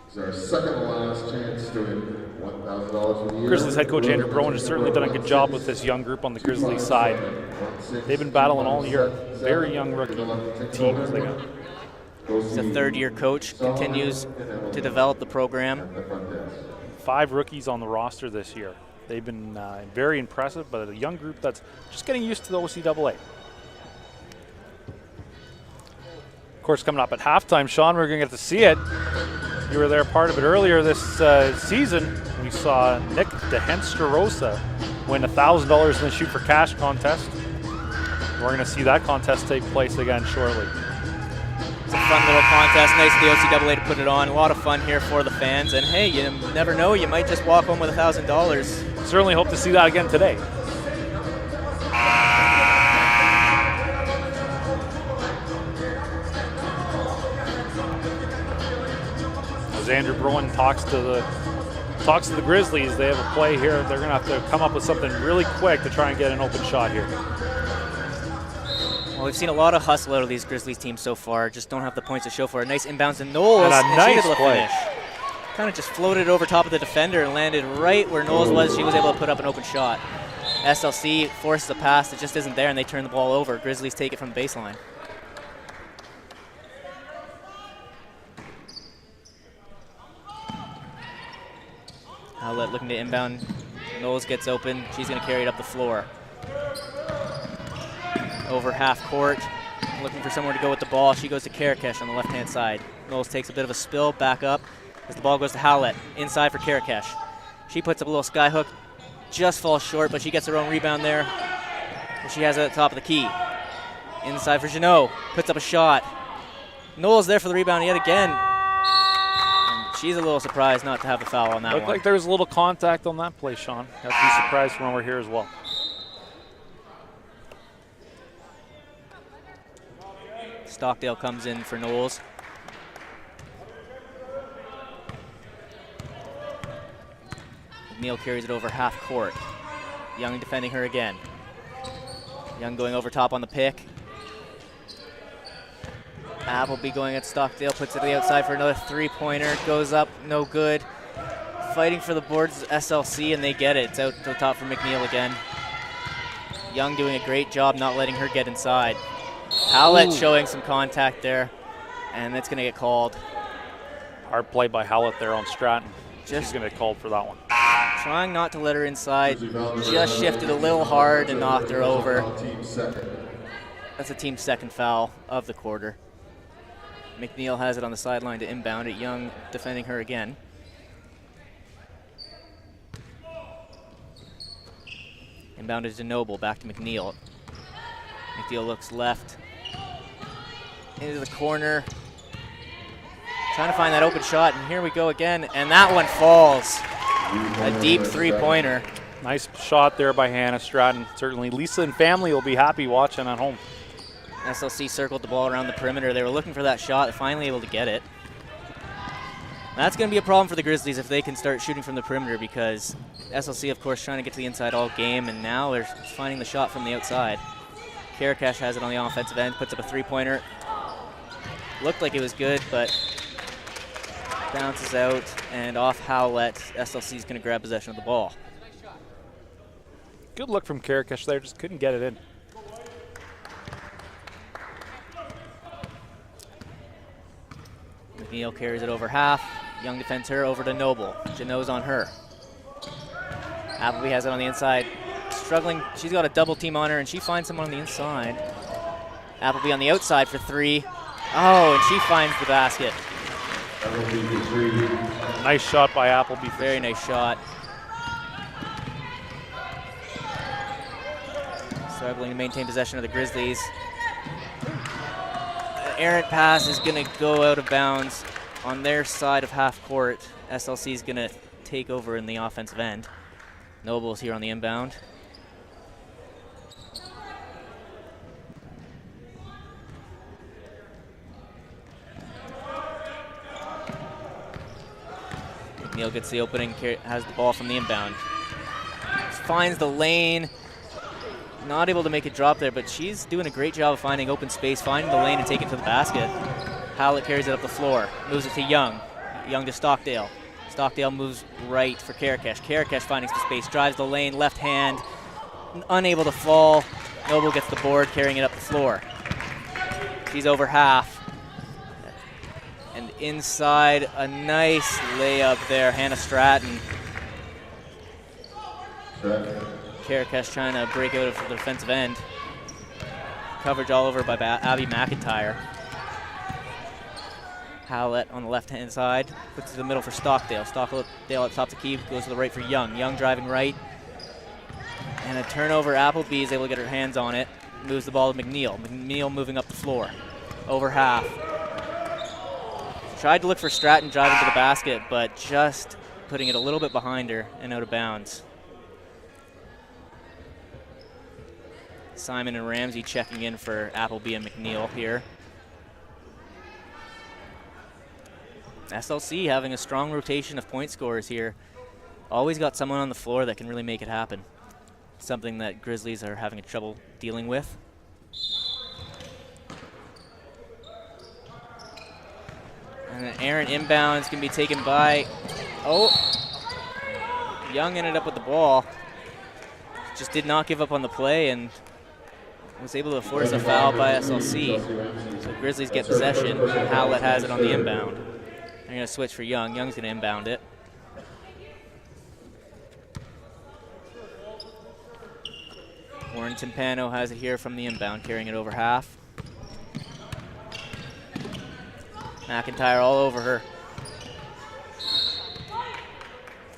It's our second to last chance to win $1,000 for the year. Grizzlies head coach Andrew Broen has certainly done a good job with this young group on the Grizzlies side. They've been battling all year. Very young rookie teams they got. He's a third-year coach, continues to develop the program. 5 rookies on the roster this year. They've been very impressive, but a young group that's just getting used to the OCAA. Of course, coming up at halftime, Sean, we're going to get to see it. You were there part of it earlier this season. We saw Nick DeHensterosa win $1,000 in the Shoot for Cash contest. We're going to see that contest take place again shortly. It's a fun little contest. Nice of the OCAA to put it on. A lot of fun here for the fans. And hey, you never know, you might just walk home with $1,000. Certainly hope to see that again today. As Andrew Broen talks to the Grizzlies, they have a play here. They're going to have to come up with something really quick to try and get an open shot here. Well, we've seen a lot of hustle out of these Grizzlies teams so far. Just don't have the points to show for it. Nice inbounds to Knowles. And a nice she's able to play. finish. Kind of just floated over top of the defender and landed right where Knowles was. She was able to put up an open shot. SLC forces a pass that just isn't there, and they turn the ball over. Grizzlies take it from the baseline. Howlett looking to inbound. Knowles gets open. She's going to carry it up the floor. Over half court, looking for somewhere to go with the ball. She goes to Karakesh on the left-hand side. Knowles takes a bit of a spill, back up, as the ball goes to Howlett. Inside for Karakesh. She puts up a little sky hook, just falls short, but she gets her own rebound there. And she has it at the top of the key. Inside for Janot, puts up a shot. Knowles there for the rebound yet again. And she's a little surprised not to have the foul on that one. Looked like there was a little contact on that play, Sean. Have to be surprised when we're here as well. Stockdale comes in for Knowles. McNeil carries it over half court. Young defending her again. Young going over top on the pick. Appleby going at Stockdale, puts it to the outside for another three-pointer. Goes up, no good. Fighting for the boards, SLC, and they get it. It's out to the top for McNeil again. Young doing a great job not letting her get inside. Howlett showing some contact there, and that's going to get called. Hard play by Howlett there on Stratton. She's going to get called for that one. Trying not to let her inside. Just shifted a little hard and knocked her over. That's a team's second foul of the quarter. McNeil has it on the sideline to inbound it. Young defending her again. Inbounded to Noble, back to McNeil. McNeil looks left, into the corner. Trying to find that open shot, and here we go again, and that one falls. A deep three-pointer. Nice shot there by Hannah Stratton. Certainly Lisa and family will be happy watching at home. SLC circled the ball around the perimeter. They were looking for that shot, finally able to get it. That's going to be a problem for the Grizzlies if they can start shooting from the perimeter, because SLC, of course, trying to get to the inside all game, and now they're finding the shot from the outside. Karakash has it on the offensive end, puts up a three-pointer. Looked like it was good, but bounces out, and off Howlett. SLC is going to grab possession of the ball. Good look from Karakash there, just couldn't get it in. McNeil carries it over half. Young defends her over to Noble. Janot's on her. Appleby has it on the inside. Struggling, she's got a double team on her, and she finds someone on the inside. Appleby on the outside for three. Oh, and she finds the basket. Nice shot by Appleby. Very nice shot. Struggling to maintain possession of the Grizzlies. The errant pass is going to go out of bounds on their side of half court. SLC is going to take over in the offensive end. Noble's here on the inbound. McNeil gets the opening, has the ball from the inbound. Finds the lane. Not able to make it drop there, but she's doing a great job of finding open space, finding the lane and taking it to the basket. Howlett carries it up the floor, moves it to Young. Young to Stockdale. Stockdale moves right for Karakash. Karakash finding some space, drives the lane, left hand, unable to fall. Noble gets the board, carrying it up the floor. She's over half. And inside, a nice layup there, Hannah Stratton. Karakash trying to break out of the defensive end. Coverage all over by Abby McIntyre. Howlett on the left-hand side, puts it to the middle for Stockdale. Stockdale at top of the key, goes to the right for Young. Young driving right. And a turnover, Appleby is able to get her hands on it. Moves the ball to McNeil. McNeil moving up the floor. Over half. Tried to look for Stratton driving to the basket, but just putting it a little bit behind her and out of bounds. Simon and Ramsey checking in for Appleby and McNeil here. SLC having a strong rotation of point scorers here. Always got someone on the floor that can really make it happen. Something that Grizzlies are having trouble dealing with. And an errant inbound is going to be taken by, Young ended up with the ball. Just did not give up on the play and was able to force a foul by SLC. So Grizzlies get possession. Howlett has it on the inbound. They're going to switch for Young. Young's going to inbound it. Warren Timpano has it here from the inbound, carrying it over half. McIntyre all over her.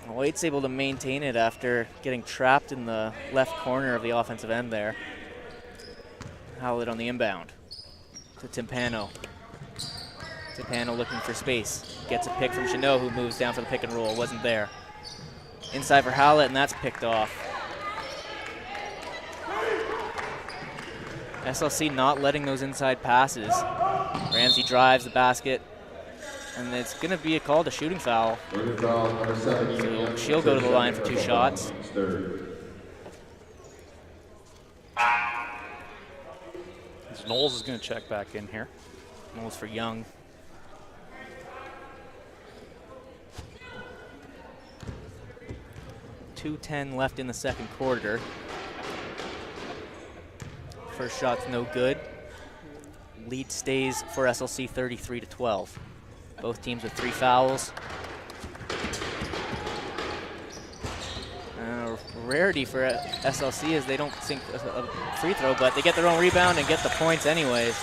Waite's able to maintain it after getting trapped in the left corner of the offensive end there. Howlett on the inbound to Timpano. Timpano looking for space. Gets a pick from Chanot, who moves down for the pick and roll. Wasn't there. Inside for Howlett, and that's picked off. SLC not letting those inside passes. Ramsey drives the basket, and it's going to be a call to shooting foul. So she'll go to the line for 2 shots. Knowles is going to check back in here. Knowles for Young. .210 left in the second quarter. First shot's no good. Lead stays for SLC 33-12. Both teams with 3 fouls. rarity for SLC as they don't sink a free throw, but they get their own rebound and get the points anyways.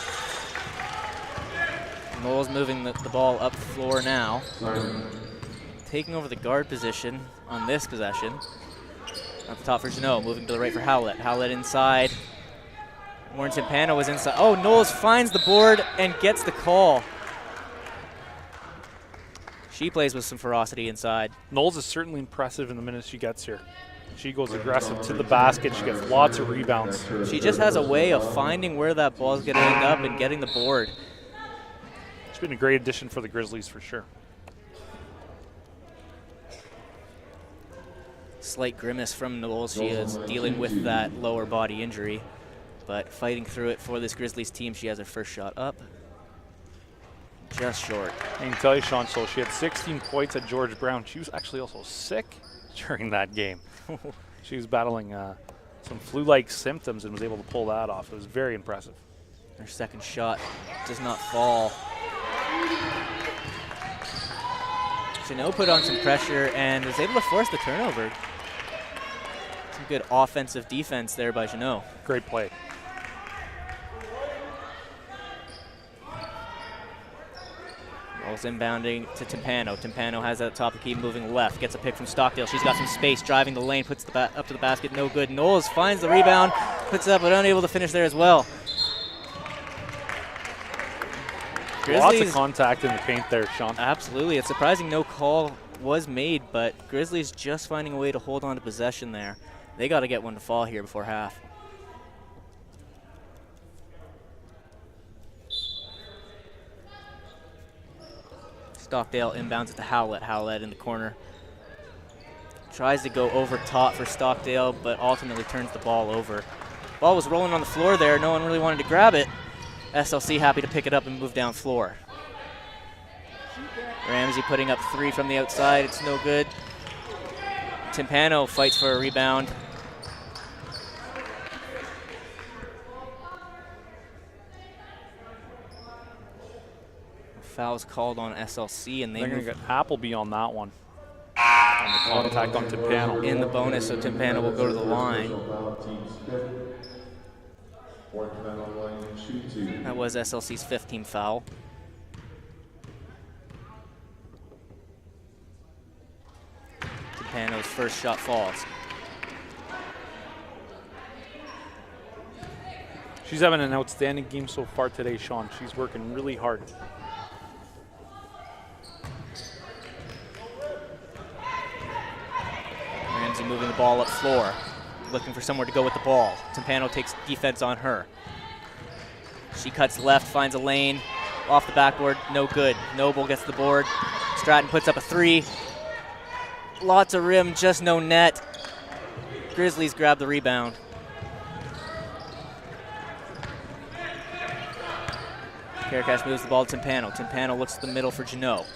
Knowles moving the ball up floor now. Taking over the guard position on this possession. At the top for Jeannot, moving to the right for Howlett. Howlett inside. Warren Timpano was inside. Oh, Knowles finds the board and gets the call. She plays with some ferocity inside. Knowles is certainly impressive in the minutes she gets here. She goes aggressive to the basket. She gets lots of rebounds. She just has a way of finding where that ball's going to end up and getting the board. It's been a great addition for the Grizzlies for sure. Slight grimace from Knowles. She is dealing with that lower body injury, but fighting through it for this Grizzlies team. She has her first shot up. Just short. I can tell you, Sean, so she had 16 points at George Brown. She was actually also sick during that game. She was battling some flu-like symptoms and was able to pull that off. It was very impressive. Her second shot does not fall. Jeannot put on some pressure and was able to force the turnover. Some good offensive defense there by Jeannot. Great play. Rolls inbounding to Timpano. Timpano has that top of the key moving left. Gets a pick from Stockdale. She's got some space driving the lane. Puts the up to the basket. No good. Knowles finds the rebound. Puts it up but unable to finish there as well. Lots of contact in the paint there, Sean. Absolutely. It's surprising no call was made, but Grizzlies just finding a way to hold on to possession there. They got to get one to fall here before half. Stockdale inbounds it to Howlett. Howlett in the corner. Tries to go over top for Stockdale, but ultimately turns the ball over. Ball was rolling on the floor there. No one really wanted to grab it. SLC happy to pick it up and move down floor. Ramsey putting up three from the outside. It's no good. Timpano fights for a rebound. Foul's called on SLC, and they're going to get Appleby on that one. On the contact on Timpano. In the bonus, so Timpano will go to the line. That was SLC's fifth team foul. Timpano's first shot falls. She's having an outstanding game so far today, Sean. She's working really hard. Ramsey moving the ball up floor, looking for somewhere to go with the ball. Timpano takes defense on her. She cuts left, finds a lane, off the backboard, no good. Noble gets the board. Stratton puts up a three. Lots of rim, just no net. Grizzlies grab the rebound. Karakash moves the ball to Timpano. Timpano looks to the middle for Jeannot.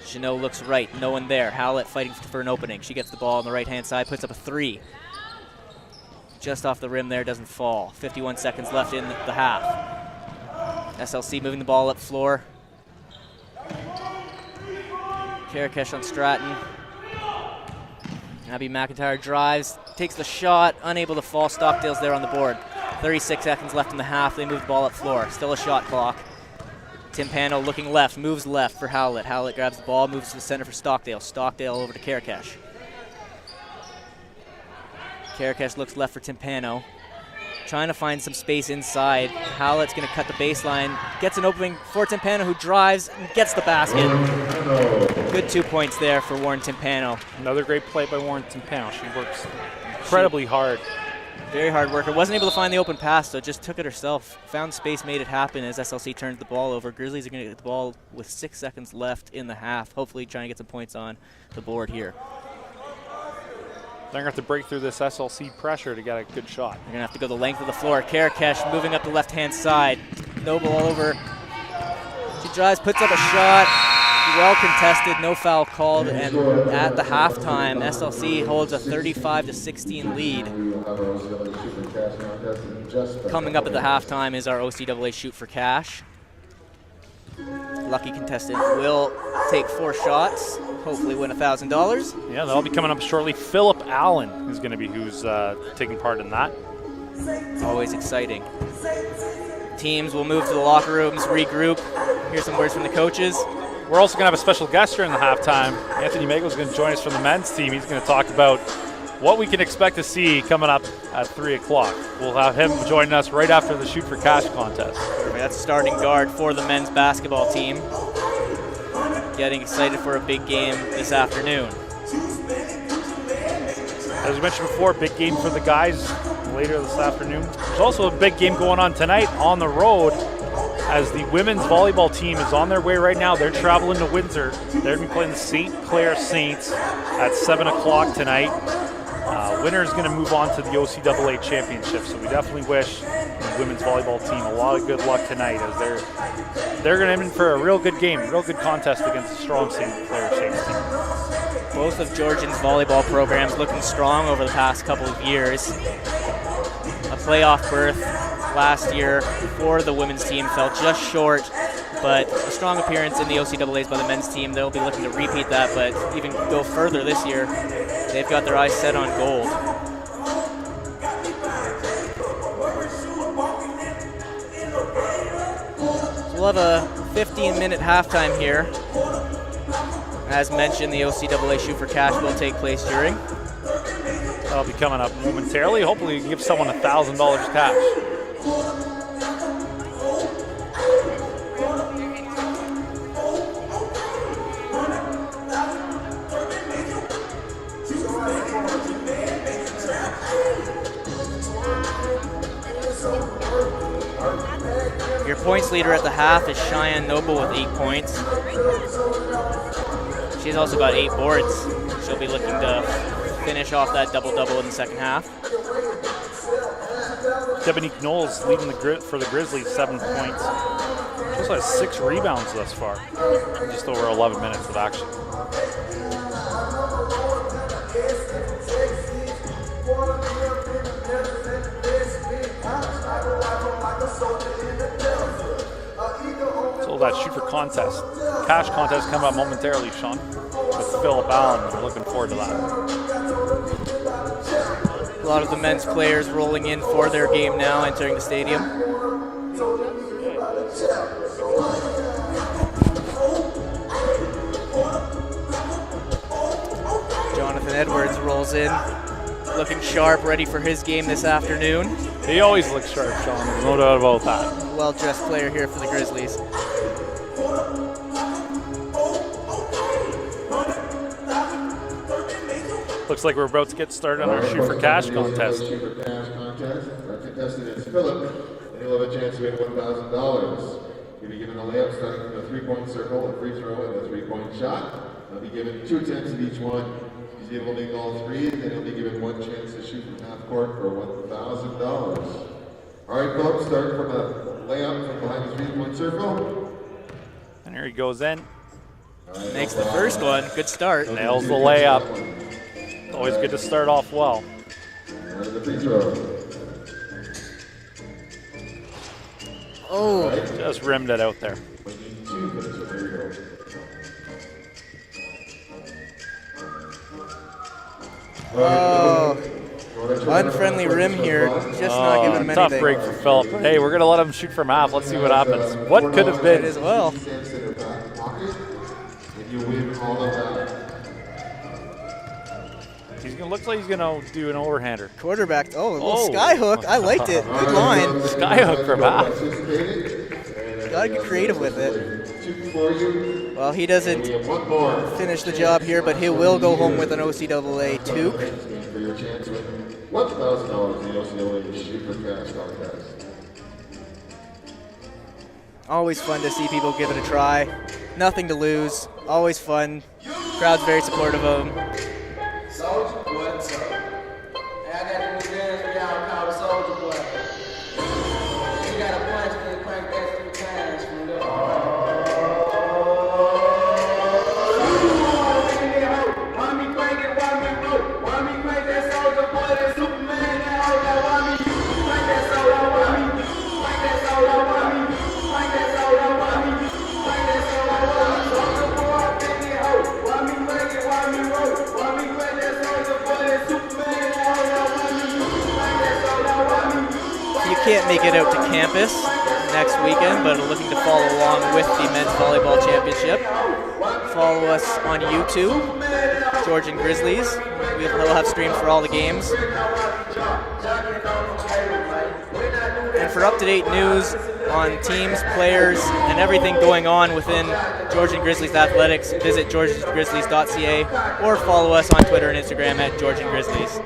Jeannot looks right, no one there. Howlett fighting for an opening. She gets the ball on the right-hand side, puts up a three. Just off the rim there, doesn't fall. 51 seconds left in the half. SLC moving the ball up floor. Karakash on Stratton. Abby McIntyre drives, takes the shot, unable to fall. Stockdale's there on the board. 36 seconds left in the half. They move the ball up floor. Still a shot clock. Timpano looking left, moves left for Howlett. Howlett grabs the ball, moves to the center for Stockdale. Stockdale over to Karakash. Karakash looks left for Timpano. Trying to find some space inside. Howlett's going to cut the baseline. Gets an opening for Timpano, who drives and gets the basket. Good 2 points there for Warren Timpano. Another great play by Warren Timpano. She works incredibly hard. Very hard worker. Wasn't able to find the open pass, so just took it herself. Found space, made it happen as SLC turned the ball over. Grizzlies are going to get the ball with 6 seconds left in the half. Hopefully trying to get some points on the board here. They're going to have to break through this SLC pressure to get a good shot. They're going to have to go the length of the floor. Karakash moving up the left-hand side. Noble all over. She drives, puts up a shot. Well contested, no foul called, and at the halftime, SLC holds a 35-16 lead. Coming up at the halftime is our OCAA Shoot for Cash. Lucky contestant will take 4 shots, hopefully win $1,000. Yeah, that'll be coming up shortly. Philip Allen is going to be who's taking part in that. Always exciting. Teams will move to the locker rooms, regroup. Here's some words from the coaches. We're also going to have a special guest during the halftime. Anthony Mago is going to join us from the men's team. He's going to talk about what we can expect to see coming up at 3 o'clock. We'll have him joining us right after the Shoot for Cash contest. That's starting guard for the men's basketball team. Getting excited for a big game this afternoon. As we mentioned before, big game for the guys later this afternoon. There's also a big game going on tonight on the road as the women's volleyball team is on their way right now. They're traveling to Windsor. They're going to be playing the St. Clair Saints at 7 o'clock tonight. Winner is going to move on to the OCAA championship, so we definitely wish the women's volleyball team a lot of good luck tonight as they're going to be in for a real good game, real good contest against the strong St. Clair Saints team. Both of Georgian's volleyball programs looking strong over the past couple of years. A playoff berth last year for the women's team fell just short, but a strong appearance in the OCAAs by the men's team. They'll be looking to repeat that, but even go further this year. They've got their eyes set on gold. So we'll have a 15-minute halftime here. As mentioned, the OCAA Shoot for Cash will take place during. That'll be coming up momentarily. Hopefully, we can give someone $1,000 cash. Your points leader at the half is Cheyenne Noble with 8 points. She's also got 8 boards. She'll be looking to finish off that double-double in the second half. Debonique Knowles leading for the Grizzlies, 7 points. She also has 6 rebounds thus far, in just over 11 minutes of action. So that Shoot for Cash contest coming up momentarily, Sean, with Philip Allen. I'm looking forward to that. A lot of the men's players rolling in for their game now, entering the stadium. Jonathan Edwards rolls in, looking sharp, ready for his game this afternoon. He always looks sharp, Sean. There's no doubt about that. Well-dressed player here for the Grizzlies. Looks like we're about to get started on our Shoot for Cash contest. Shoot for Cash contest. Our contestant is Philip, and he'll have a chance to win $1,000. He'll be given a layup starting from the 3-point circle, a free throw, and a 3-point shot. He'll be given 2 attempts at each one. If he's able to make all 3, then he'll be given 1 chance to shoot from half court for $1,000. All right, Philip, start from a layup from behind the 3-point circle. And here he goes in. Makes the first one. Good start. Nails the layup. Always good to start off well. And the free throw. Oh, Just rimmed it out there. oh. Unfriendly rim here. Just not giving him anything. Tough break for Philip. Hey, we're going to let him shoot from half. Let's see what happens. What could have been? As well. If you win all of that. Looks like he's going to do an overhander. Quarterback. Oh, a little sky hook. I liked it. Good line. Skyhook from half. Gotta get creative with it. Well, he doesn't finish the job here, but he will go home with an OCAA toque. For your chance to win $1,000 in the OCAA Shoot for Cash contest. Always fun to see people give it a try. Nothing to lose. Always fun. Crowd's very supportive of them. Soldier Boy, what's up? Hey, I got the new dance for y'all called the Soldier Boy. You got a punch, then crank that 3 times from there. Why me crank it, why me roll? Why me crank that Soldier Boy, that Superman, that hoe, that why me crank that Soldier, why me crank that Soldier, why me crank that Soldier, why me crank can't make it out to campus next weekend, but are looking to follow along with the men's volleyball championship, follow us on YouTube, Georgian Grizzlies. We'll have streams for all the games. And for up-to-date news on teams, players, and everything going on within Georgian Grizzlies athletics, visit georgiangrizzlies.ca or follow us on Twitter and Instagram at Georgian Grizzlies.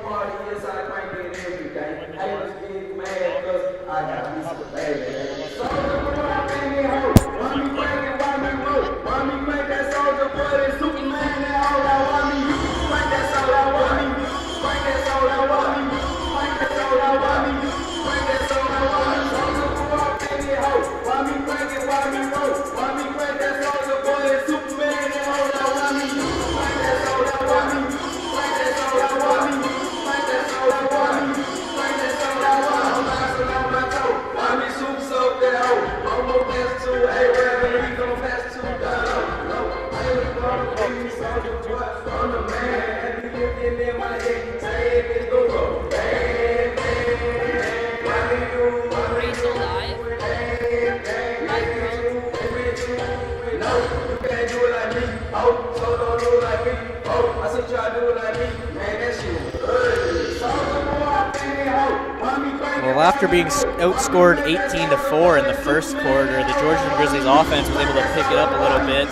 Well, after being outscored 18-4 in the first quarter, the Georgian Grizzlies offense was able to pick it up a little bit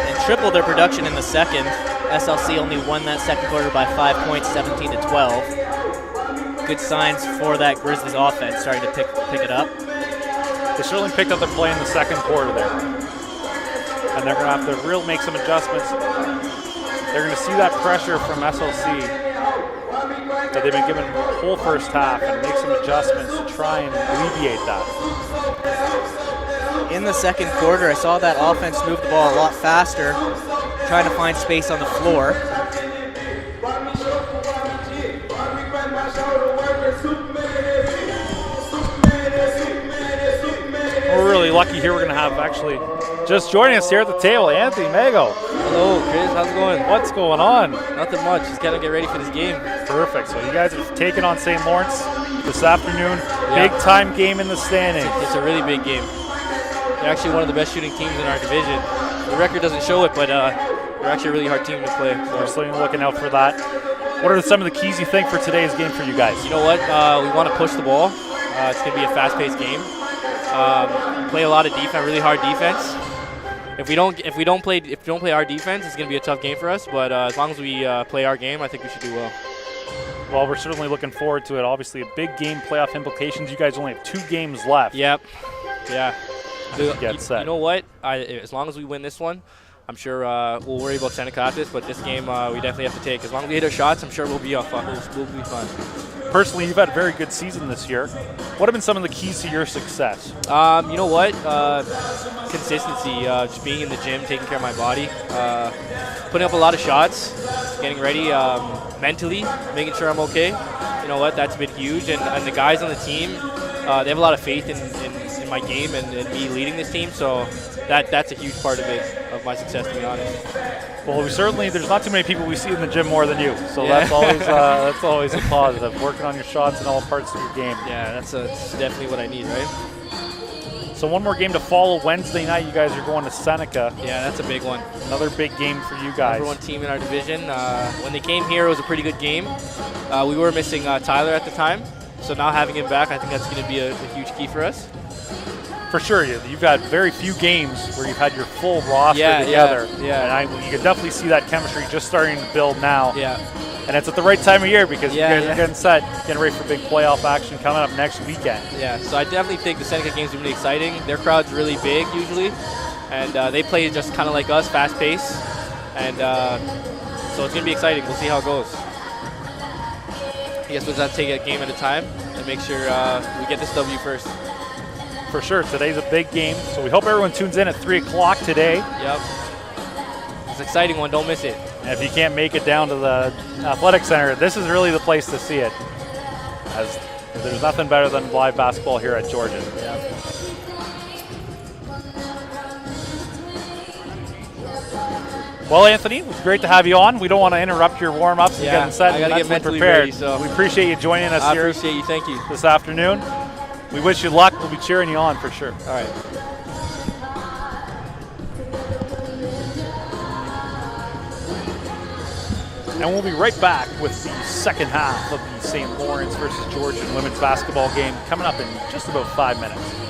and triple their production in the second. SLC only won that second quarter by 5 points, 17-12. Good signs for that Grizzlies offense starting to pick it up. They certainly picked up their play in the second quarter there. And they're going to have to really make some adjustments. They're going to see that pressure from SLC that they've been given the whole first half and make some adjustments to try and alleviate that. In the second quarter, I saw that offense move the ball a lot faster, trying to find space on the floor. We're really lucky here. We're going to have actually just joining us here at the table, Anthony Mago. Hello, Chris. How's it going? What's going on? Nothing much. Just gotta get ready for this game. Perfect. So you guys are taking on St. Lawrence this afternoon. Yeah. Big time game in the standings. It's a really big game. They're actually one of the best shooting teams in our division. The record doesn't show it, but they're actually a really hard team to play. So we're still looking out for that. What are some of the keys you think for today's game for you guys? You know what? We want to push the ball. It's going to be a fast-paced game. Play a lot of defense, really hard defense. If we don't play our defense, it's going to be a tough game for us. But as long as we play our game, I think we should do well. Well, we're certainly looking forward to it. Obviously, a big game, playoff implications. You guys only have 2 games left. Yep. Yeah. Get set. You know what? As long as we win this one, I'm sure we'll worry about Seneca after this. But this game, we definitely have to take. As long as we hit our shots, I'm sure we'll be fun. We'll be fun. Personally, you've had a very good season this year. What have been some of the keys to your success? You know what? Consistency, just being in the gym, taking care of my body, putting up a lot of shots, getting ready mentally, making sure I'm okay. You know what? That's been huge. And the guys on the team, they have a lot of faith in my game and me leading this team. So that's a huge part of it, of my success, to be honest. Well, there's not too many people we see in the gym more than you, so yeah. that's always a positive. Working on your shots in all parts of your game. Yeah, that's definitely what I need, right? So one more game to follow. Wednesday night, you guys are going to Seneca. Yeah, that's a big one. Another big game for you guys. Number 1 team in our division. When they came here, it was a pretty good game. We were missing Tyler at the time, so now having him back, I think that's going to be a huge key for us. For sure, you've had very few games where you've had your full roster together. Yeah. And you can definitely see that chemistry just starting to build now. Yeah. And it's at the right time of year because you guys are getting set, getting ready for big playoff action coming up next weekend. Yeah, so I definitely think the Seneca games are really exciting. Their crowd's really big usually, and they play just kind of like us, fast-paced. And so it's going to be exciting. We'll see how it goes. I guess we'll just take a game at a time and make sure we get this W first. For sure, today's a big game, so we hope everyone tunes in at 3 o'clock today. Yep. It's an exciting one, don't miss it. And if you can't make it down to the Athletic Center, this is really the place to see it, as there's nothing better than live basketball here at Georgian. Yep. Well, Anthony, it was great to have you on. We don't want to interrupt your warm-ups and getting set I gotta and get mentally prepared. ready, so we appreciate you joining us here. I appreciate you, thank you. This afternoon. We wish you luck. We'll be cheering you on for sure. All right. And we'll be right back with the second half of the St. Lawrence versus Georgian women's basketball game coming up in just about 5 minutes.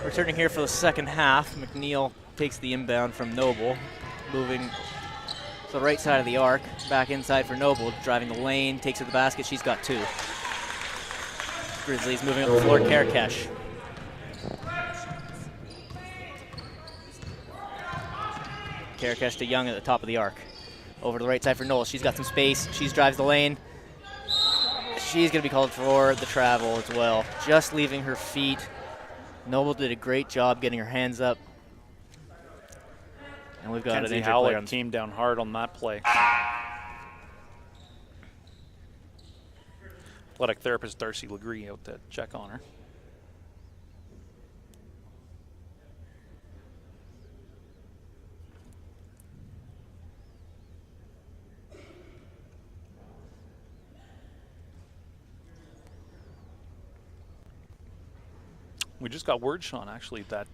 Returning here for the second half, McNeil takes the inbound from Noble, moving to the right side of the arc. Back inside for Noble, driving the lane, takes to the basket. She's got 2. Grizzlies moving up the floor. Karakash. Karakash to Young at the top of the arc. Over to the right side for Knowles. She's got some space. She drives the lane. She's going to be called for the travel as well. Just leaving her feet. Noble did a great job getting her hands up. And we've got Kenzie an injured player Howlett on came down hard on that play. Athletic therapist Darcy Legree out to check on her. We just got word, Sean, actually, that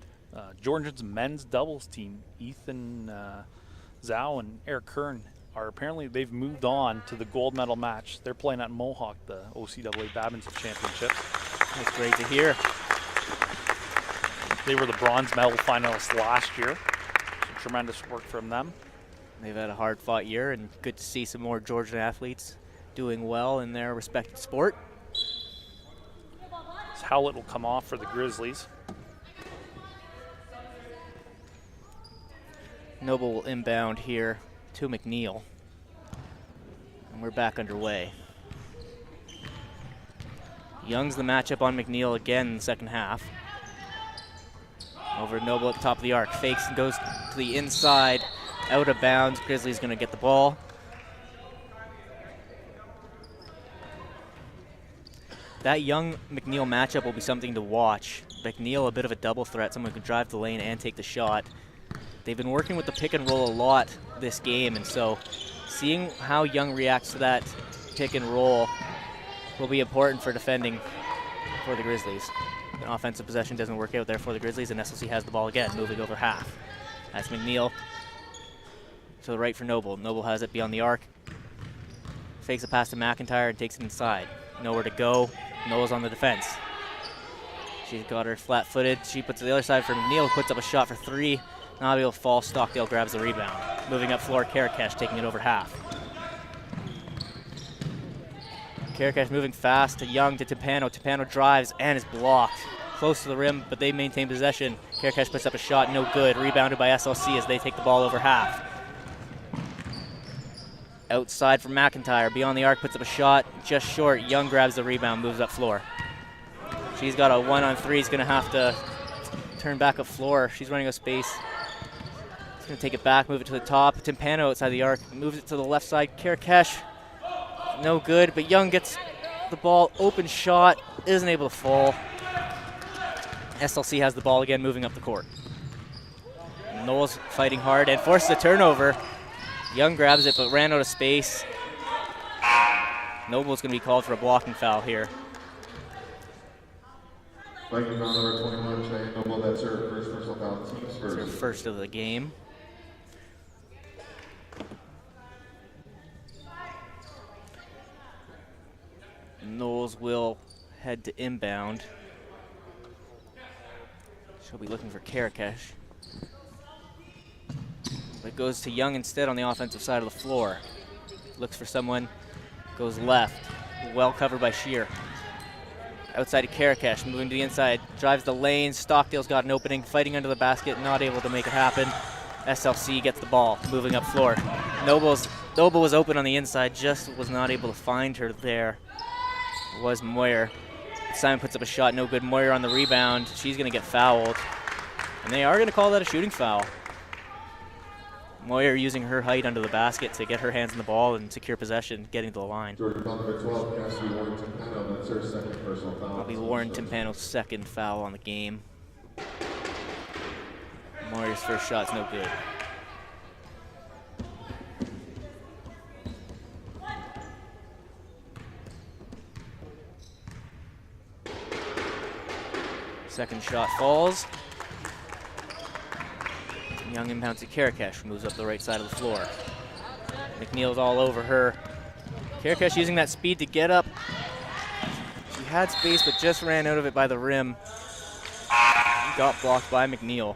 Georgian's men's doubles team, Ethan Zhao and Eric Kern, they've moved on to the gold medal match. They're playing at Mohawk, the OCAA Badminton Championships. That's great to hear. They were the bronze medal finalists last year. So tremendous work from them. They've had a hard-fought year, and good to see some more Georgian athletes doing well in their respective sport. Howlett will come off for the Grizzlies. Noble will inbound here to McNeil. And we're back underway. Young's the matchup on McNeil again in the second half. Over to Noble at the top of the arc. Fakes and goes to the inside. Out of bounds. Grizzlies going to get the ball. That Young-McNeil matchup will be something to watch. McNeil, a bit of a double threat, someone who can drive the lane and take the shot. They've been working with the pick and roll a lot this game, and so seeing how Young reacts to that pick and roll will be important for defending for the Grizzlies. An offensive possession doesn't work out there for the Grizzlies, and SLC has the ball again, moving over half. That's McNeil to the right for Noble. Noble has it beyond the arc. Fakes a pass to McIntyre and takes it inside. Nowhere to go. Noah's on the defense. She's got her flat-footed. She puts it to the other side for McNeil, puts up a shot for 3. Not able to fall. Stockdale grabs the rebound. Moving up floor, Karakash taking it over half. Karakash moving fast to Young to Timpano. Timpano drives and is blocked. Close to the rim, but they maintain possession. Karakash puts up a shot, no good. Rebounded by SLC as they take the ball over half. Outside from McIntyre, beyond the arc, puts up a shot, just short. Young grabs the rebound, moves up floor. She's got a 1-on-3, he's gonna have to turn back up floor. She's running a space. She's gonna take it back, move it to the top. Timpano outside the arc, moves it to the left side. Karakash, no good, but Young gets the ball, open shot, isn't able to fall. SLC has the ball again, moving up the court. Knowles fighting hard and forces a turnover. Young grabs it, but ran out of space. Noble's going to be called for a blocking foul here. Viking foul number 21, Cheyenne Noble. That's her first personal foul. Team's It's her first. first of the game. Knowles will head to inbound. She'll be looking for Karakash. But goes to Young instead on the offensive side of the floor. Looks for someone, goes left. Well covered by Shear. Outside to Karakash, moving to the inside, drives the lane. Stockdale's got an opening, fighting under the basket, not able to make it happen. SLC gets the ball, moving up floor. Noble was open on the inside, just was not able to find her there. It was Moyer. Simon puts up a shot, no good. Moyer on the rebound. She's going to get fouled. And they are going to call that a shooting foul. Moyer using her height under the basket to get her hands on the ball and secure possession, getting to the line. Georgian foul number 12, Cassidy Warren Timpano. That's her second personal foul. It'll be Warren Timpano's second foul on the game. Moyer's first shot's no good. Second shot falls. Young inbounds to Karakash, moves up the right side of the floor. McNeil's all over her. Karakash using that speed to get up. She had space, but just ran out of it by the rim. Got blocked by McNeil.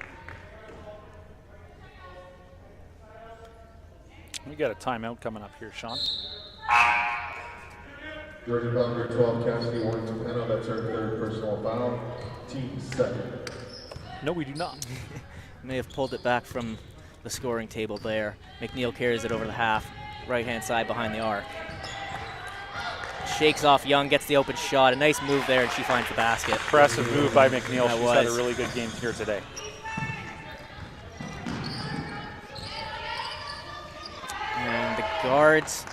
We got a timeout coming up here, Sean. Georgia foul number 12, Cassidy Warren Tempeno. That's her third personal foul. Team second. No, we do not. May have pulled it back from the scoring table there. McNeil carries it over the half, right-hand side behind the arc. Shakes off Young, gets the open shot. A nice move there, and she finds the basket. Impressive move by McNeil. That She's had a was. really good game here today. And the guards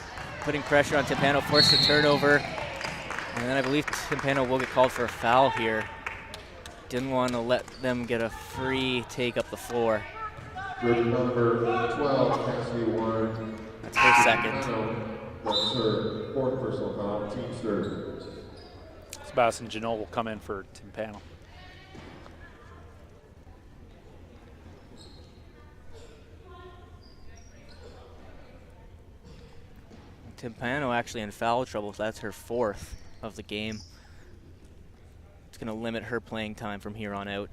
putting pressure on Tempano, force a turnover. And then I believe Tempano will get called for a foul here. Didn't want to let them get a free take up the floor. Georgia foul number 12, Cassidy Warren. That's her second. That's her fourth personal foul. Team third. Sebastian Janot will come in for Timpano. Timpano actually in foul trouble, so that's her fourth of the game. It's going to limit her playing time from here on out.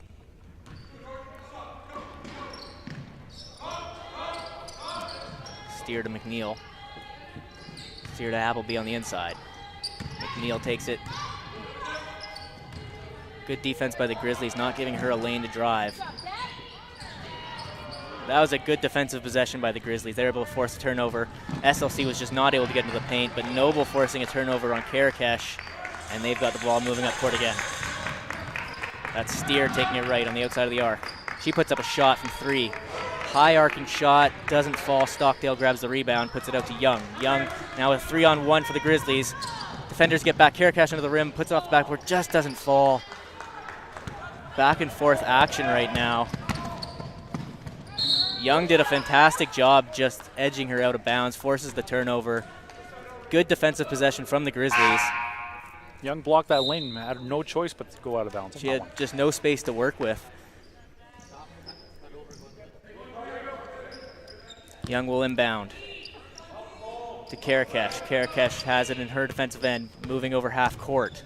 Steer to McNeil. Steer to Appleby on the inside. McNeil takes it. Good defense by the Grizzlies, not giving her a lane to drive. That was a good defensive possession by the Grizzlies. They were able to force a turnover. SLC was just not able to get into the paint, but Noble forcing a turnover on Karakesh, and they've got the ball moving up court again. That's Steer taking it right on the outside of the arc. She puts up a shot from three. High arcing shot, doesn't fall. Stockdale grabs the rebound, puts it out to Young. Young now with 3-on-1 for the Grizzlies. Defenders get back. Karakesh into the rim, puts it off the backboard, just doesn't fall. Back and forth action right now. Young did a fantastic job just edging her out of bounds, forces the turnover. Good defensive possession from the Grizzlies. Young blocked that lane, had no choice but to go out of bounds. She had just no space to work with. Young will inbound to Karakesh. Karakesh has it in her defensive end, moving over half court.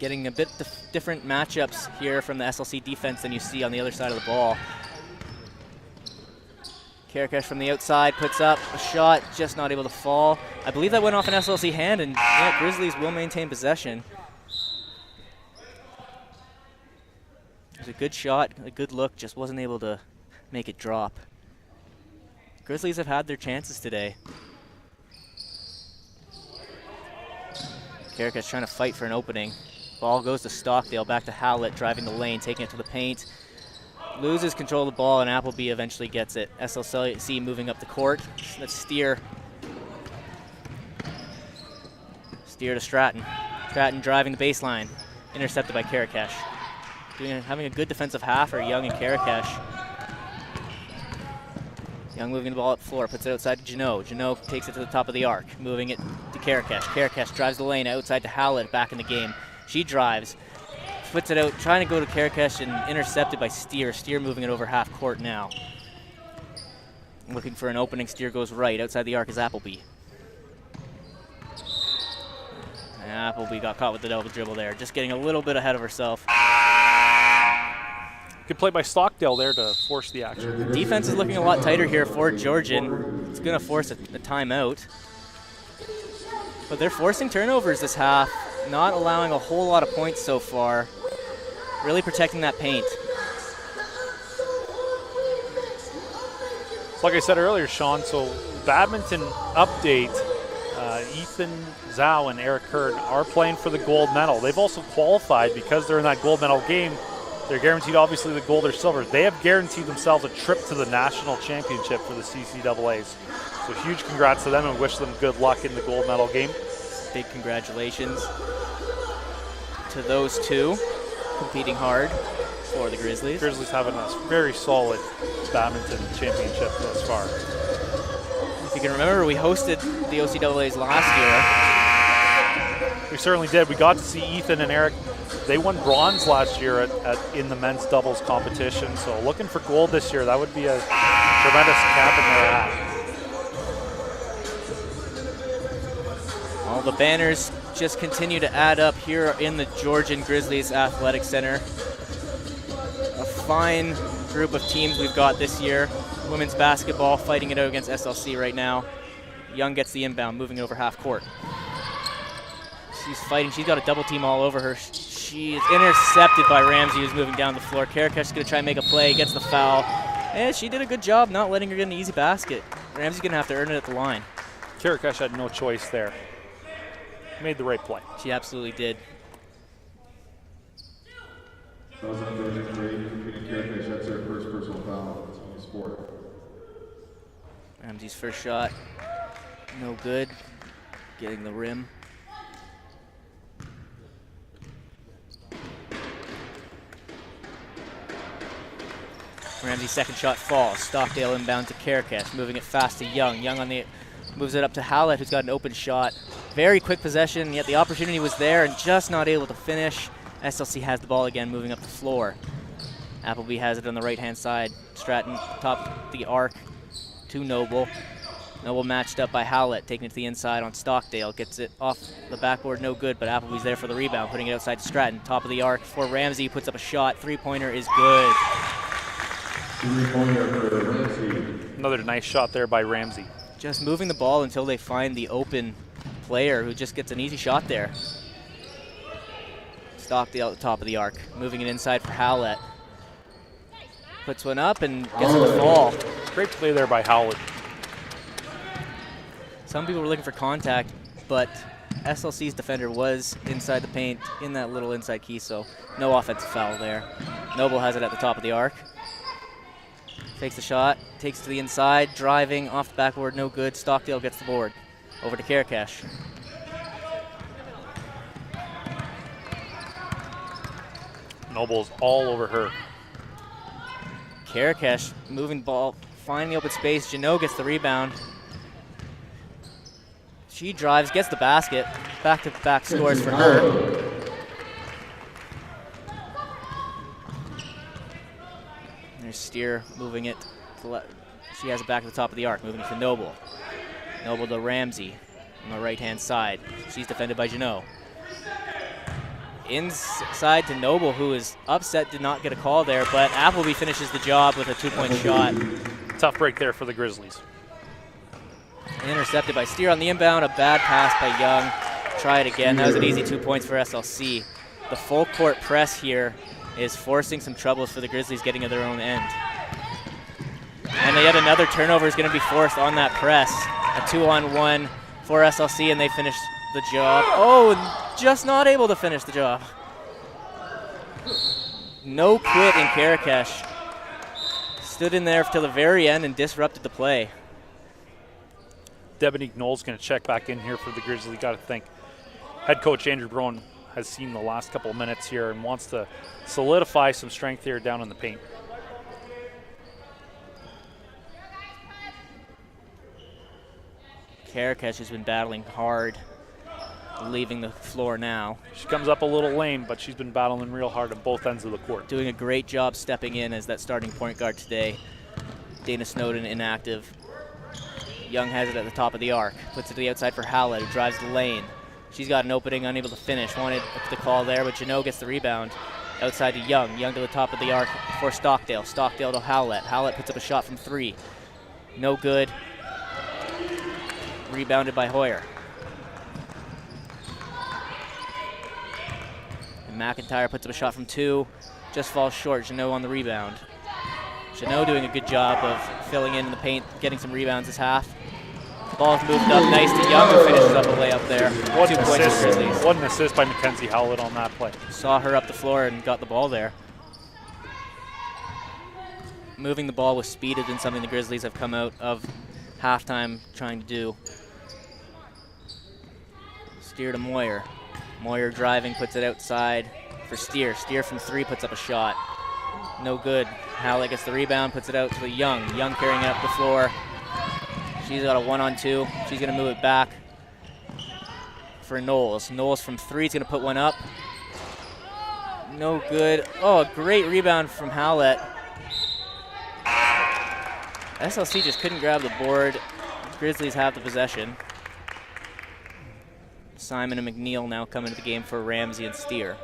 Getting a bit different matchups here from the SLC defense than you see on the other side of the ball. Karakesh from the outside puts up a shot, just not able to fall. I believe that went off an SLC hand, and yeah, Grizzlies will maintain possession. It was a good shot, a good look, just wasn't able to make it drop. Grizzlies have had their chances today. Karakesh trying to fight for an opening. Ball goes to Stockdale, back to Howlett, driving the lane, taking it to the paint. Loses control of the ball, and Appleby eventually gets it. SLC moving up the court. Let's Steer. Steer to Stratton. Stratton driving the baseline. Intercepted by Karakesh. Having a good defensive half are Young and Karakesh. Young moving the ball up the floor, puts it outside to Janot. Janot takes it to the top of the arc, moving it to Karakesh. Karakesh drives the lane outside to Howlett, back in the game. She drives, puts it out, trying to go to Karakesh, and intercepted by Steer. Steer moving it over half court now. Looking for an opening, Steer goes right. Outside the arc is Appleby. And Appleby got caught with the double dribble there, just getting a little bit ahead of herself. Good play by Stockdale there to force the action. Defense is looking a lot tighter here for Georgian. It's going to force a timeout. But they're forcing turnovers this half, not allowing a whole lot of points so far. Really protecting that paint. Like I said earlier, Sean, so badminton update, Ethan Zhao and Eric Hurd are playing for the gold medal. They've also qualified because they're in that gold medal game. They're guaranteed, obviously, the gold or silver. They have guaranteed themselves a trip to the national championship for the CCAAs. So huge congrats to them and wish them good luck in the gold medal game. Big congratulations to those two competing hard for the Grizzlies. Grizzlies having a very solid badminton championship thus far. If you can remember, we hosted the OCAAs last year. We certainly did. We got to see Ethan and Eric. They won bronze last year in the men's doubles competition. So looking for gold this year. That would be a tremendous cap in their hat. All the banners just continue to add up here in the Georgian Grizzlies Athletic Center. A fine group of teams we've got this year. women's basketball, fighting it out against SLC right now. Young gets the inbound, moving it over half court. She's fighting. She's got a double team all over her. She is intercepted by Ramsey, who's moving down the floor. Karakash is going to try and make a play, gets the foul. And she did a good job not letting her get an easy basket. Ramsey's going to have to earn it at the line. Karakash had no choice there. Made the right play. She absolutely did. That was on Georgian Grizzlies. Karakash, that's her first personal foul. It's only sport. Ramsey's first shot, no good. Getting the rim. Ramsey's second shot falls. Stockdale inbound to Karakash, moving it fast to Young. Young on the moves it up to Hallett, who's got an open shot. Very quick possession, yet the opportunity was there and just not able to finish. SLC has the ball again, moving up the floor. Appleby has it on the right-hand side. Stratton top the arc to Noble. Noble matched up by Howlett, taking it to the inside on Stockdale. Gets it off the backboard, no good, but Appleby's there for the rebound, putting it outside to Stratton. Top of the arc for Ramsey, puts up a shot. Three-pointer is good. Three-pointer for Ramsey. Another nice shot there by Ramsey. Just moving the ball until they find the open player who just gets an easy shot there. Stockdale at the top of the arc, moving it inside for Howlett. Puts one up and gets it to fall. Great play there by Howlett. Some people were looking for contact, but SLC's defender was inside the paint in that little inside key, so no offensive foul there. Noble has it at the top of the arc. Takes the shot, takes it to the inside, driving off the backboard, no good. Stockdale gets the board. Over to Karakash. Noble's all over her. Karakash moving the ball, finding the open space. Janot gets the rebound. She drives, gets the basket. Back-to-back scores for her. There's Steer moving it to left. She has it back at the top of the arc, moving it to Noble. Noble to Ramsey on the right-hand side. She's defended by Janot. Inside to Noble, who is upset, did not get a call there, but Appleby finishes the job with a two-point shot. Tough break there for the Grizzlies. Intercepted by Steer on the inbound, a bad pass by Young. Try it again. That was an easy 2 points for SLC. The full court press here is forcing some troubles for the Grizzlies getting to their own end. And yet another turnover is going to be forced on that press. A 2-on-1 for SLC, and they finish the job. Oh, just not able to finish the job. No quit in Karakash. Stood in there till the very end and disrupted the play. Debonique Knoll's going to check back in here for the Grizzlies. Got to think head coach Andrew Brown has seen the last couple of minutes here and wants to solidify some strength here down in the paint. Karakash has been battling hard, leaving the floor now. She comes up a little lame, but she's been battling real hard on both ends of the court. Doing a great job stepping in as that starting point guard today. Dana Snowden inactive. Young has it at the top of the arc. Puts it to the outside for Howlett, who drives the lane. She's got an opening, unable to finish. Wanted the call there, but Janot gets the rebound. Outside to Young. Young to the top of the arc for Stockdale. Stockdale to Howlett. Howlett puts up a shot from three. No good. Rebounded by Hoyer. And McIntyre puts up a shot from two. Just falls short. Janot on the rebound. Janot doing a good job of filling in the paint, getting some rebounds this half. Ball's moved up nice to Young, who finishes up a layup there. 2 points for Grizzlies. What an assist by Mackenzie Howlett on that play. Saw her up the floor and got the ball there. Moving the ball with speed has been something the Grizzlies have come out of halftime trying to do. Steer to Moyer. Moyer driving, puts it outside for Steer. Steer from three, puts up a shot. No good. Howlett gets the rebound, puts it out to Young. Young carrying it up the floor. She's got a 1-on-2. She's going to move it back for Knowles. Knowles from three is going to put one up. No good. Oh, a great rebound from Howlett. SLC just couldn't grab the board. Grizzlies have the possession. Simon and McNeil now come into the game for Ramsey and Steer.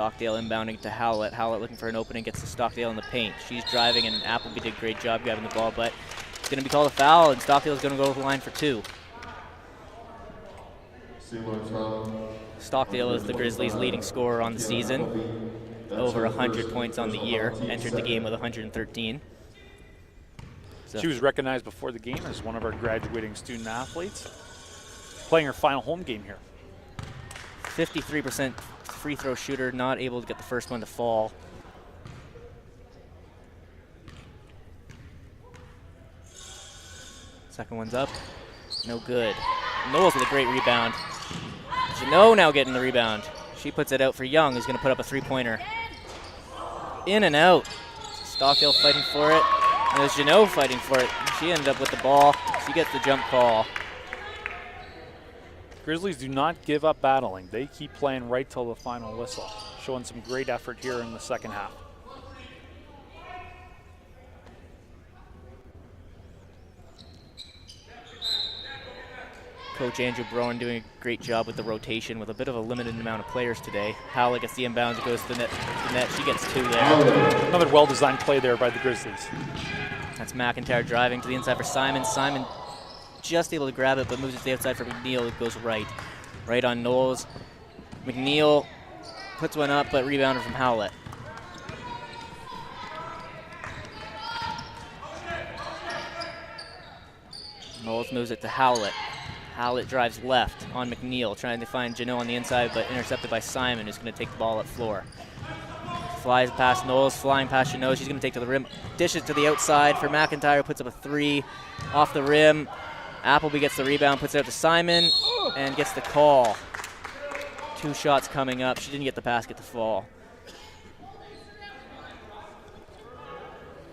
Stockdale inbounding to Howlett. Howlett looking for an opening, gets to Stockdale in the paint. She's driving, and Appleby did a great job grabbing the ball, but it's going to be called a foul, and Stockdale's going to go to the line for 2. Stockdale is the Grizzlies' leading scorer on the season, over 100 points on the year, entered the game with 113. She was recognized before the game as one of our graduating student athletes, playing her final home game here. 53% free throw shooter, not able to get the first one to fall. Second one's up, no good. Knowles with a great rebound. Janot now getting the rebound. She puts it out for Young, who's going to put up a 3-pointer. In and out. Stockdale fighting for it. And there's Janot fighting for it. She ended up with the ball. She gets the jump call. Grizzlies do not give up battling. They keep playing right till the final whistle, showing some great effort here in the second half. Coach Andrew Brown doing a great job with the rotation with a bit of a limited amount of players today. Howlett gets the inbounds, it goes to the net. She gets 2 there. Another well-designed play there by the Grizzlies. That's McIntyre driving to the inside for Simon. Simon just able to grab it, but moves it to the outside for McNeil. It goes right on Knowles. McNeil puts one up, but rebounded from Howlett. Knowles moves it to Howlett. Howlett drives left on McNeil, trying to find Janot on the inside, but intercepted by Simon, who's going to take the ball up floor. Flies past Knowles, flying past Janot. She's going to take to the rim. Dishes to the outside for McIntyre, puts up a 3 off the rim. Appleby gets the rebound, puts it out to Simon, and gets the call. 2 shots coming up. She didn't get the basket to fall.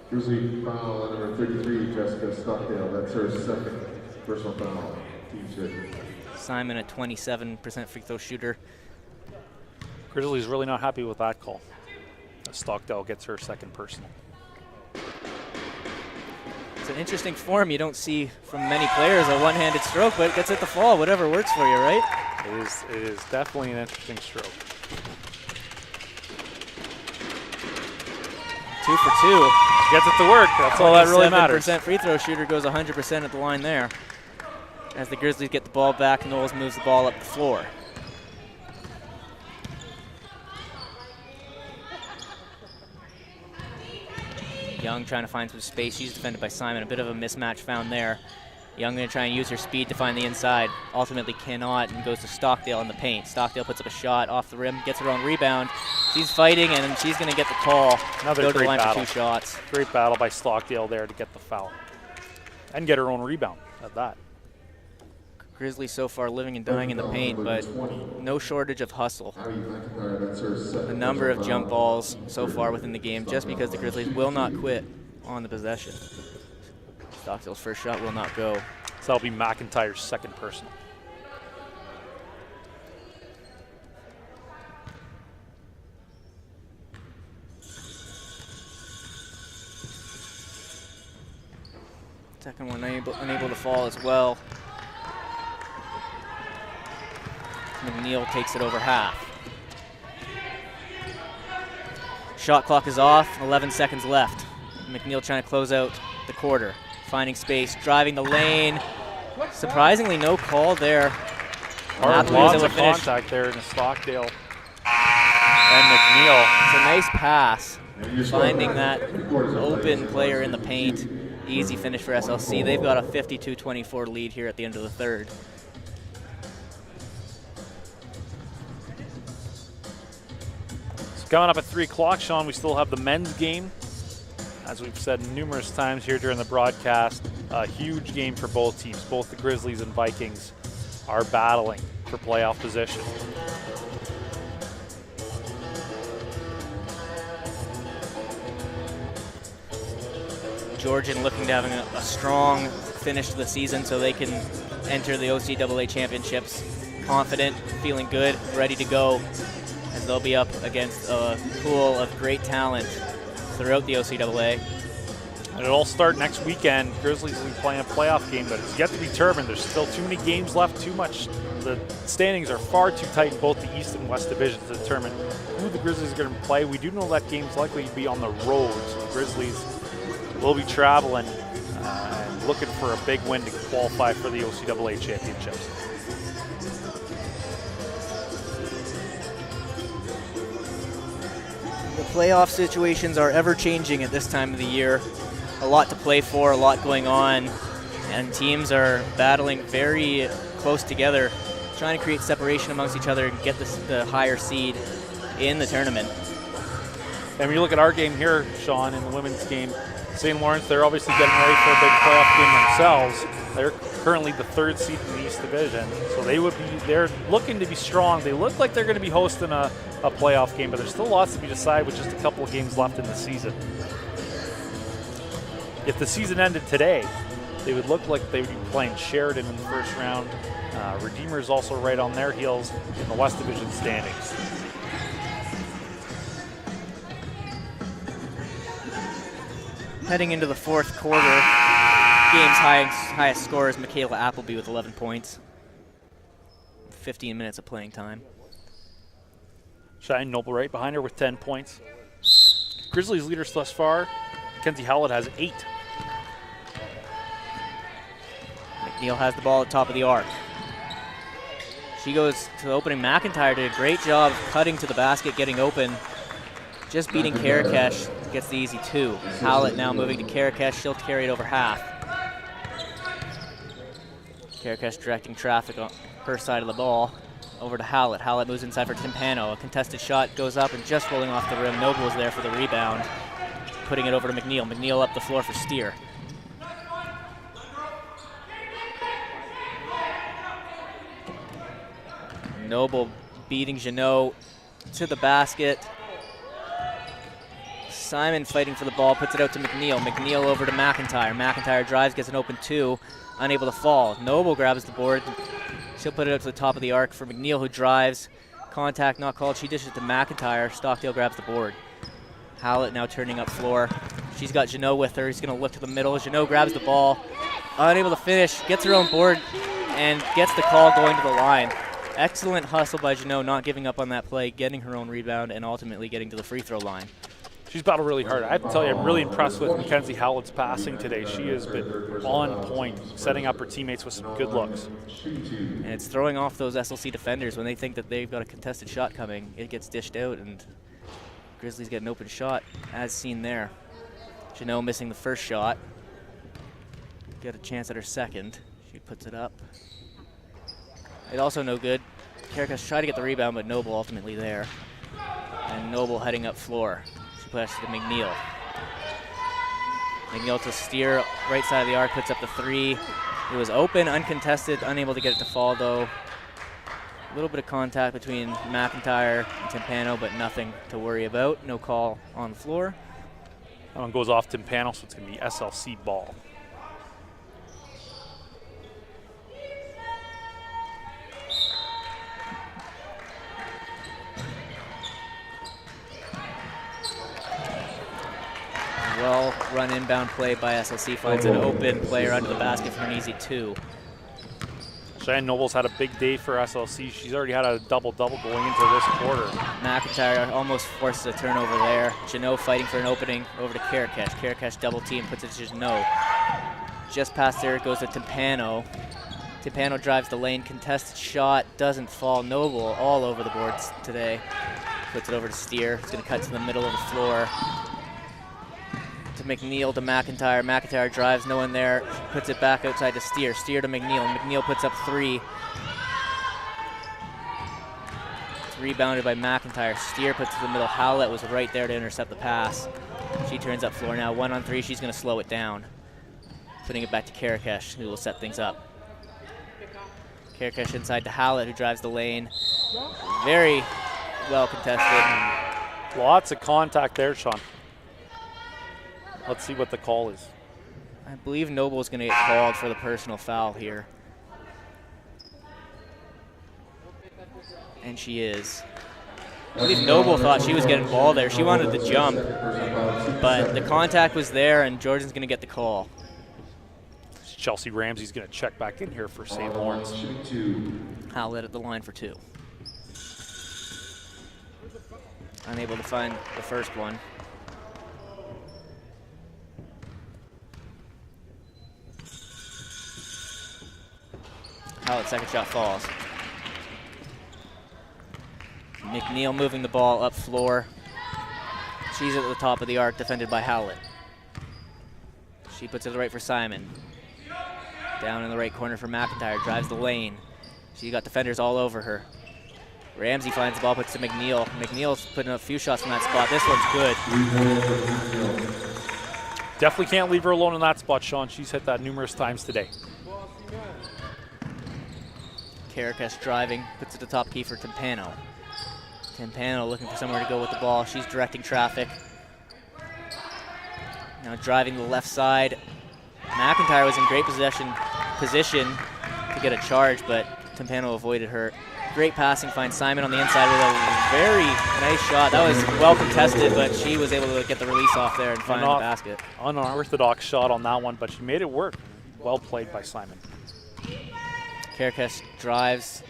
Grizzly foul on number 33, Jessica Stockdale. That's her second personal foul. Team shooting. Simon, a 27% free throw shooter. Grizzlies really not happy with that call. Stockdale gets her second personal. It's an interesting form you don't see from many players, a one-handed stroke, but it gets it to fall, whatever works for you, right? It is definitely an interesting stroke. 2 for 2. Gets it to work. That's all that really matters. 27% free throw shooter goes 100% at the line there. As the Grizzlies get the ball back, Knowles moves the ball up the floor. Young trying to find some space. She's defended by Simon. A bit of a mismatch found there. Young going to try and use her speed to find the inside. Ultimately cannot, and goes to Stockdale in the paint. Stockdale puts up a shot off the rim, gets her own rebound. She's fighting, and she's going to get the call. Another go to the great line battle. for 2 shots. Great battle by Stockdale there to get the foul. And get her own rebound at that. Grizzlies so far living and dying in the paint, but no shortage of hustle. A number of jump balls so far within the game, just because the Grizzlies will not quit on the possession. Stockdale's first shot will not go. So that'll be McIntyre's second personal. Second one unable to fall as well. McNeil takes it over half. Shot clock is off, 11 seconds left. McNeil trying to close out the quarter. Finding space, driving the lane. Surprisingly, no call there. Lots of contact there in Stockdale and McNeil. It's a nice pass. Finding that open player in the paint. Easy finish for SLC. They've got a 52-24 lead here at the end of the third. Coming up at 3 o'clock, Sean, we still have the men's game. As we've said numerous times here during the broadcast, a huge game for both teams. Both the Grizzlies and Vikings are battling for playoff position. Georgian looking to having a strong finish to the season so they can enter the OCAA championships confident, feeling good, ready to go, as they'll be up against a pool of great talent throughout the OCAA. It'll all start next weekend. Grizzlies will be playing a playoff game, but it's yet to be determined. There's still too many games left, too much. The standings are far too tight in both the East and West divisions to determine who the Grizzlies are going to play. We do know that game's likely to be on the road, so the Grizzlies will be traveling and looking for a big win to qualify for the OCAA championships. The playoff situations are ever changing at this time of the year. A lot to play for, a lot going on, and teams are battling very close together, trying to create separation amongst each other and get the higher seed in the tournament. And when you look at our game here, Sean, in the women's game, St. Lawrence, they're obviously getting ready for a big playoff game themselves. They're currently the 3rd seed in the East Division, so they're looking to be strong. They look like they're going to be hosting a playoff game, but there's still lots to be decided with just a couple of games left in the season. If the season ended today, they would look like they would be playing Sheridan in the first round. Redeemer's also right on their heels in the West Division standings. Heading into the 4th quarter, game's highest scorer is Michaela Appleby with 11 points. 15 minutes of playing time. Cheyenne Noble right behind her with 10 points. Grizzlies leaders thus far, Mackenzie Howlett has 8. McNeil has the ball at the top of the arc. She goes to the opening. McIntyre did a great job cutting to the basket, getting open. Just beating Karakesh, gets the easy 2. Howlett now moving to Karakesh. She'll carry it over half. Karakesh directing traffic on her side of the ball. Over to Howlett. Howlett moves inside for Timpano. A contested shot goes up and just rolling off the rim. Noble is there for the rebound. Putting it over to McNeil. McNeil up the floor for Steer. Noble beating Janot to the basket. Simon fighting for the ball, puts it out to McNeil. McNeil over to McIntyre. McIntyre drives, gets an open 2, unable to fall. Noble grabs the board. She'll put it up to the top of the arc for McNeil, who drives. Contact not called. She dishes it to McIntyre. Stockdale grabs the board. Howlett now turning up floor. She's got Janot with her. He's going to look to the middle. Janot grabs the ball, unable to finish, gets her own board, and gets the call going to the line. Excellent hustle by Janot, not giving up on that play, getting her own rebound, and ultimately getting to the free throw line. She's battled really hard. I have to tell you, I'm really impressed with Mackenzie Howlett's passing today. She has been on point, setting up her teammates with some good looks. And it's throwing off those SLC defenders when they think that they've got a contested shot coming. It gets dished out, and Grizzlies get an open shot, as seen there. Janot missing the first shot. Get a chance at her second. She puts it up. It also no good. Karakas tried to get the rebound, but Noble ultimately there. And Noble heading up floor. She passes to McNeil. McNeil to Steer, right side of the arc, puts up the 3. It was open, uncontested, unable to get it to fall though. A little bit of contact between McIntyre and Timpano, but nothing to worry about. No call on the floor. That one goes off Timpano, so it's going to be SLC ball. Well run inbound play by SLC, finds an open player under the basket for an easy 2. Cheyenne Noble's had a big day for SLC. She's already had a double-double going into this quarter. McIntyre almost forces a turnover there. Janot fighting for an opening over to Karakesh. Karakesh double team, puts it to Janot. Just past there, it goes to Timpano. Timpano drives the lane, contested shot, doesn't fall. Noble all over the boards today. Puts it over to Steer. He's going to cut to the middle of the floor. To McNeil to McIntyre. McIntyre drives, no one there. Puts it back outside to Steer. Steer to McNeil. McNeil puts up 3. It's rebounded by McIntyre. Steer puts it to the middle. Howlett was right there to intercept the pass. She turns up floor now. 1 on 3. She's going to slow it down. Putting it back to Karakesh, who will set things up. Karakesh inside to Howlett, who drives the lane. Very well contested. Lots of contact there, Sean. Let's see what the call is. I believe Noble's going to get called for the personal foul here. And she is. I believe Noble thought she was getting ball there. She wanted the jump. but the contact was there, and Georgian's going to get the call. Chelsea Ramsey's going to check back in here for St. Lawrence. Howlett at the line for 2. Unable to find the first one. Howlett's second shot falls. McNeil moving the ball up floor. She's at the top of the arc, defended by Howlett. She puts it to the right for Simon. Down in the right corner for McIntyre, drives the lane. She got defenders all over her. Ramsey finds the ball, puts to McNeil. McNeil's putting up a few shots from that spot. This one's good. Definitely can't leave her alone in that spot, Sean. She's hit that numerous times today. Karakas driving, puts it to top key for Timpano. Timpano looking for somewhere to go with the ball. She's directing traffic. Now driving to the left side. McIntyre was in great position to get a charge, but Timpano avoided her. Great passing, finds Simon on the inside with a very nice shot. That was well contested, but she was able to get the release off there and find the basket. Unorthodox shot on that one, but she made it work. Well played by Simon. Karakas drives.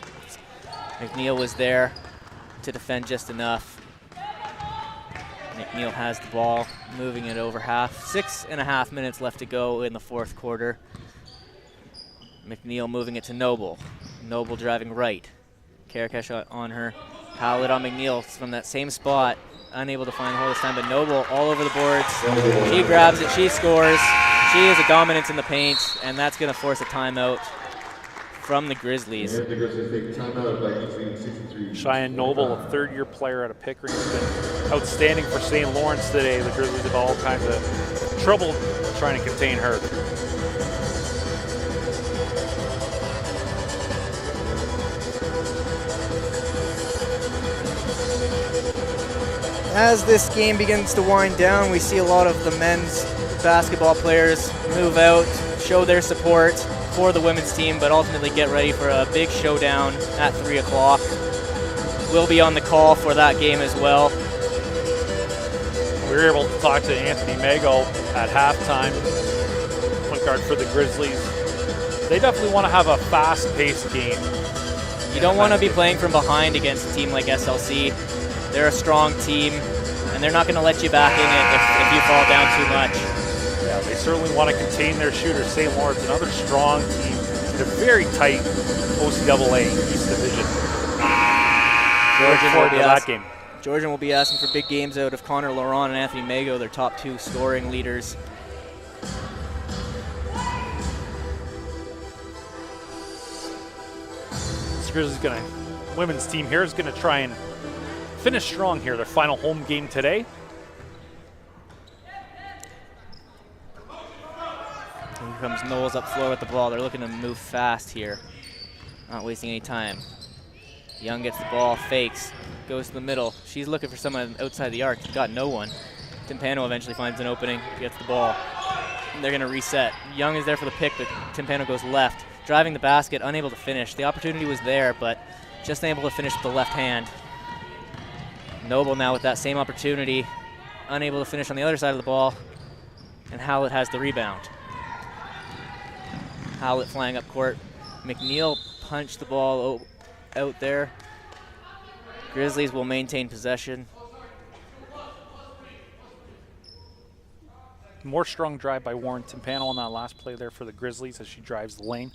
McNeil was there to defend just enough. McNeil has the ball, moving it over half. 6.5 minutes left to go in the fourth quarter. McNeil moving it to Noble. Noble driving right. Karakas on her. Howlett on McNeil from that same spot. Unable to find the hole this time, but Noble all over the boards. She grabs it, she scores. She is a dominance in the paint, and that's going to force a timeout from the Grizzlies. Cheyenne Noble, a third-year player out of Pickering, has been outstanding for St. Lawrence today. The Grizzlies have all kinds of trouble trying to contain her. As this game begins to wind down, we see a lot of the men's basketball players move out, show their support for the women's team, but ultimately get ready for a big showdown at 3 o'clock. We'll be on the call for that game as well. We were able to talk to Anthony Mago at halftime, point guard for the Grizzlies. They definitely want to have a fast-paced game. You don't want to be playing from behind against a team like SLC. They're a strong team, and they're not going to let you back in it if you fall down too much. Yeah, they certainly want to contain their shooters. St. Lawrence, another strong team. They're very tight OCAA East Division. Georgian will be asking for big games out of Connor Laurent and Anthony Mago, their top 2 scoring leaders. This Grizzlies women's team here is going to try and finish strong here. Their final home game today. Here comes Knowles up floor with the ball. They're looking to move fast here, not wasting any time. Young gets the ball, fakes, goes to the middle. She's looking for someone outside the arc. Got no one. Timpano eventually finds an opening, gets the ball. And they're going to reset. Young is there for the pick, but Timpano goes left. Driving the basket, unable to finish. The opportunity was there, but just unable to finish with the left hand. Noble now with that same opportunity, unable to finish on the other side of the ball, and Howlett has the rebound. Howlett flying up court. McNeil punched the ball out there. Grizzlies will maintain possession. More strong drive by Warren Timpano on that last play there for the Grizzlies as she drives the lane.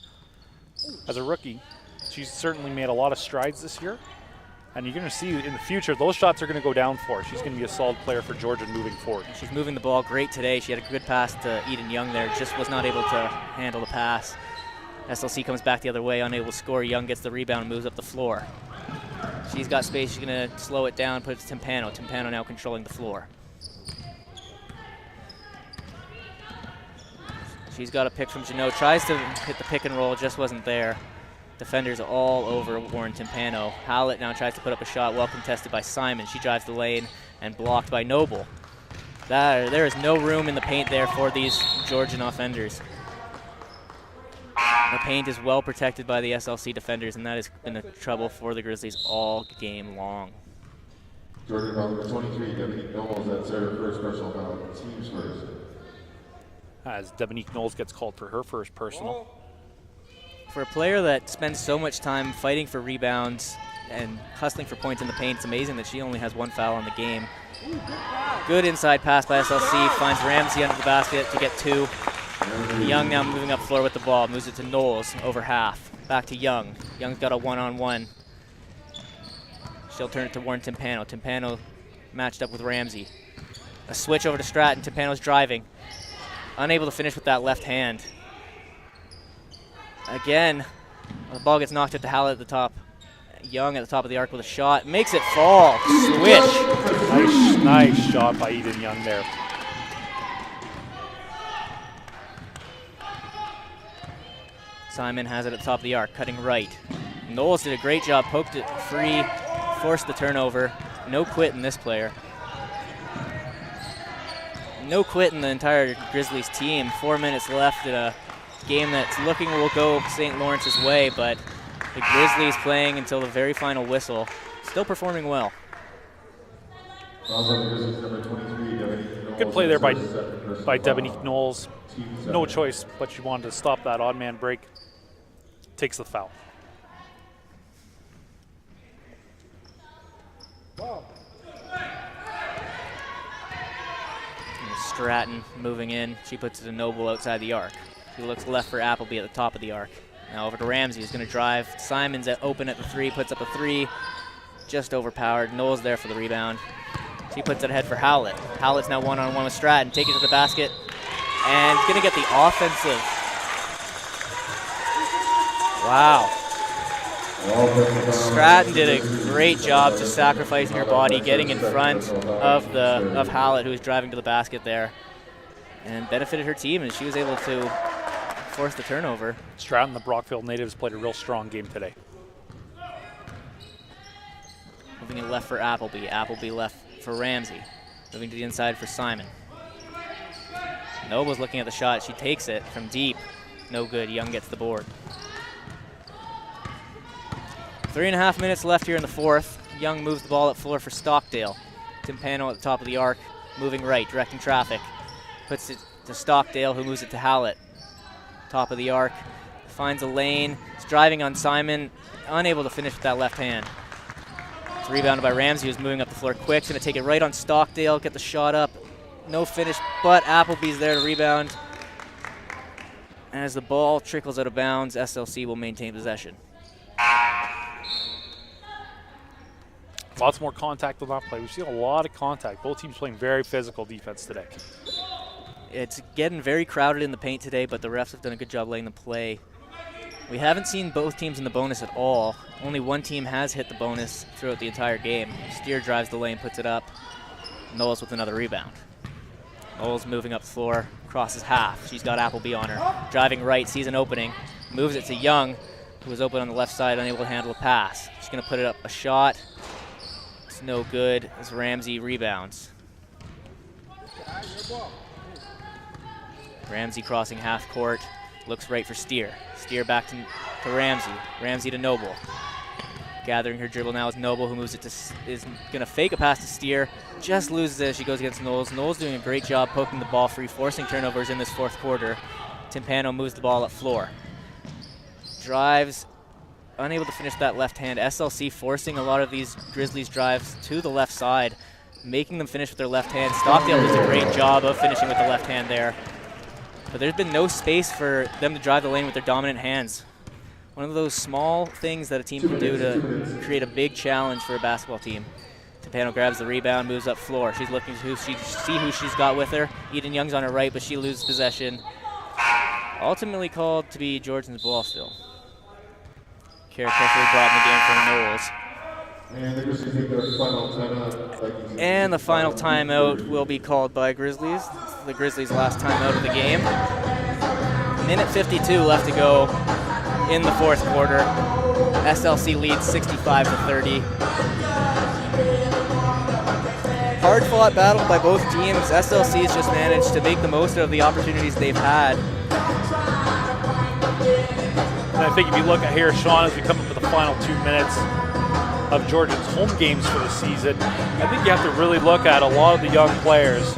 As a rookie, she's certainly made a lot of strides this year. And you're going to see in the future, those shots are going to go down for her. She's going to be a solid player for Georgia moving forward. She's moving the ball great today. She had a good pass to Eden Young there, just was not able to handle the pass. SLC comes back the other way, unable to score. Young gets the rebound and moves up the floor. She's got space. She's going to slow it down, put it to Timpano. Timpano now controlling the floor. She's got a pick from Janot. Tries to hit the pick and roll, just wasn't there. Defenders all over Warren Timpano. Howlett now tries to put up a shot, well contested by Simon. She drives the lane and blocked by Noble. There is no room in the paint there for these Georgian offenders. The paint is well protected by the SLC defenders, and that has been a trouble for the Grizzlies all game long. Georgia foul number 23, Dominique Knowles, that's her first personal foul, team's first. As Dominique Knowles gets called for her first personal. For a player that spends so much time fighting for rebounds and hustling for points in the paint, it's amazing that she only has 1 foul on the game. Good inside pass by SLC, finds Ramsey under the basket to get 2. Young now moving up floor with the ball, moves it to Knowles over half. Back to Young. Young's got a one-on-one. She'll turn it to Warren Timpano. Timpano matched up with Ramsey. A switch over to Stratton. Timpano's driving. Unable to finish with that left hand. Again, the ball gets knocked out to Hallett at the top. Young at the top of the arc with a shot. Makes it fall. Swish. Nice shot by Eden Young there. Simon has it at the top of the arc, cutting right. Knowles did a great job, poked it free, forced the turnover. No quit in this player. No quit in the entire Grizzlies team. 4 minutes left in a game that's looking will go St. Lawrence's way, but the Grizzlies playing until the very final whistle, still performing well. Good play there by Dominique Knowles. No choice, but she wanted to stop that odd man break. Takes the foul. Stratton moving in. She puts it to Noble outside the arc. She looks left for Appleby at the top of the arc. Now over to Ramsey, who's going to drive. Simon's open at the 3, puts up a 3. Just overpowered. Knowles there for the rebound. She puts it ahead for Howlett. Howlett's now one-on-one with Stratton. Take it to the basket. And going to get the offensive. Wow. Stratton did a great job just sacrificing her body, getting in front of Hallett, who was driving to the basket there, and benefited her team, and she was able to force the turnover. Stratton, the Brockville natives, played a real strong game today. Moving it left for Appleby. Appleby left for Ramsey. Moving to the inside for Simon. Noble's looking at the shot. She takes it from deep. No good. Young gets the board. 3.5 minutes left here in the fourth. Young moves the ball up floor for Stockdale. Timpano at the top of the arc, moving right, directing traffic. Puts it to Stockdale, who moves it to Hallett. Top of the arc, finds a lane. He's driving on Simon, unable to finish with that left hand. It's rebounded by Ramsey, who's moving up the floor quick. He's going to take it right on Stockdale, get the shot up. No finish, but Appleby's there to rebound. And as the ball trickles out of bounds, SLC will maintain possession. Lots more contact on that play. We've seen a lot of contact. Both teams playing very physical defense today. It's getting very crowded in the paint today, but the refs have done a good job laying the play. We haven't seen both teams in the bonus at all. Only one team has hit the bonus throughout the entire game. Steer drives the lane, puts it up. Knowles with another rebound. Knowles moving up the floor, crosses half. She's got Appleby on her. Driving right, sees an opening, moves it to Young, who was open on the left side, unable to handle a pass. She's going to put it up a shot. It's no good as Ramsey rebounds. Ramsey crossing half court, looks right for Steer. Steer back to Ramsey. Ramsey to Noble. Gathering her dribble now is Noble, who moves it to, is going to fake a pass to Steer. Just loses it as she goes against Knowles. Knowles doing a great job poking the ball free, forcing turnovers in this fourth quarter. Timpano moves the ball up floor. Drives, unable to finish that left hand. SLC forcing a lot of these Grizzlies drives to the left side, making them finish with their left hand. Stockdale does a great job of finishing with the left hand there. But there's been no space for them to drive the lane with their dominant hands. One of those small things that a team can do to create a big challenge for a basketball team. Timpano grabs the rebound, moves up floor. She's looking to see who she's got with her. Eden Young's on her right, but she loses possession. Ultimately called to be Georgian's ball still. Carefully brought in the game for Knowles. And the final timeout will be called by Grizzlies. This is the Grizzlies' last timeout of the game. Minute 52 left to go in the fourth quarter. SLC leads 65-30. Hard-fought battle by both teams. SLC's just managed to make the most of the opportunities they've had. And I think if you look at here, Sean, as we come up to the final 2 minutes, of Georgian's home games for the season, I think you have to really look at a lot of the young players.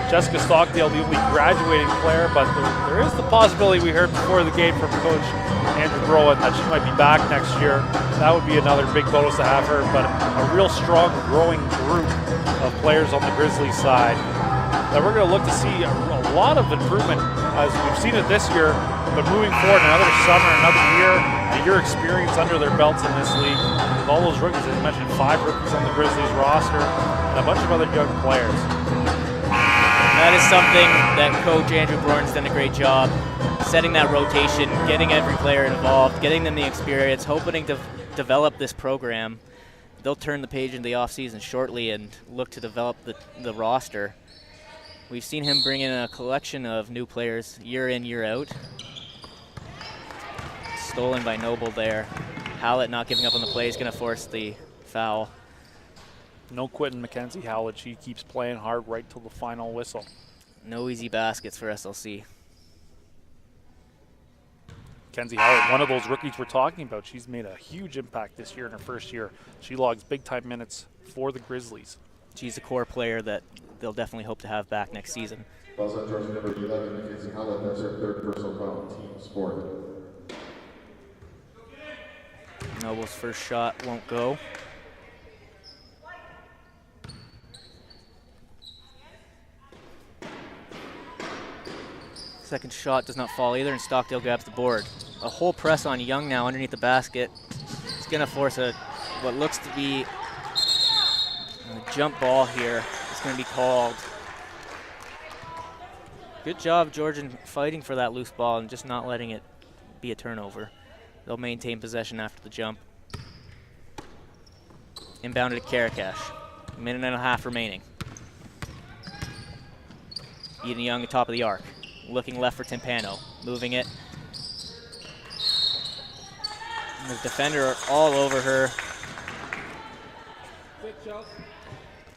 Jessica Stockdale, the only graduating player, but there is the possibility we heard before the game from Coach Andrew Browan that she might be back next year. That would be another big bonus to have her, but a real strong, growing group of players on the Grizzlies side that we're going to look to see a lot of improvement as we've seen it this year, but moving forward, another summer, another year, a year experience under their belts in this league. With all those rookies, as I mentioned, 5 rookies on the Grizzlies roster, and a bunch of other young players. That is something that Coach Andrew Brown's done a great job, setting that rotation, getting every player involved, getting them the experience, hoping to develop this program. They'll turn the page in the offseason shortly and look to develop the roster. We've seen him bring in a collection of new players year in, year out. Stolen by Noble there. Hallett not giving up on the play is going to force the foul. No quitting Mackenzie Howlett. She keeps playing hard right till the final whistle. No easy baskets for SLC. Mackenzie Howlett, one of those rookies we're talking about. She's made a huge impact this year in her first year. She logs big-time minutes for the Grizzlies. She's a core player that they'll definitely hope to have back next season. Fouls on Georgia number 11, Mackenzie Howlett. That's her 3rd personal foul on team sport. Noble's first shot won't go. Second shot does not fall either, and Stockdale grabs the board. A whole press on Young now underneath the basket. It's going to force what looks to be a jump ball here. It's going to be called. Good job, Georgian, fighting for that loose ball and just not letting it be a turnover. They'll maintain possession after the jump. Inbounded to Karakash. A minute and a half remaining. Eden Young at top of the arc. Looking left for Timpano. Moving it. And the defender all over her.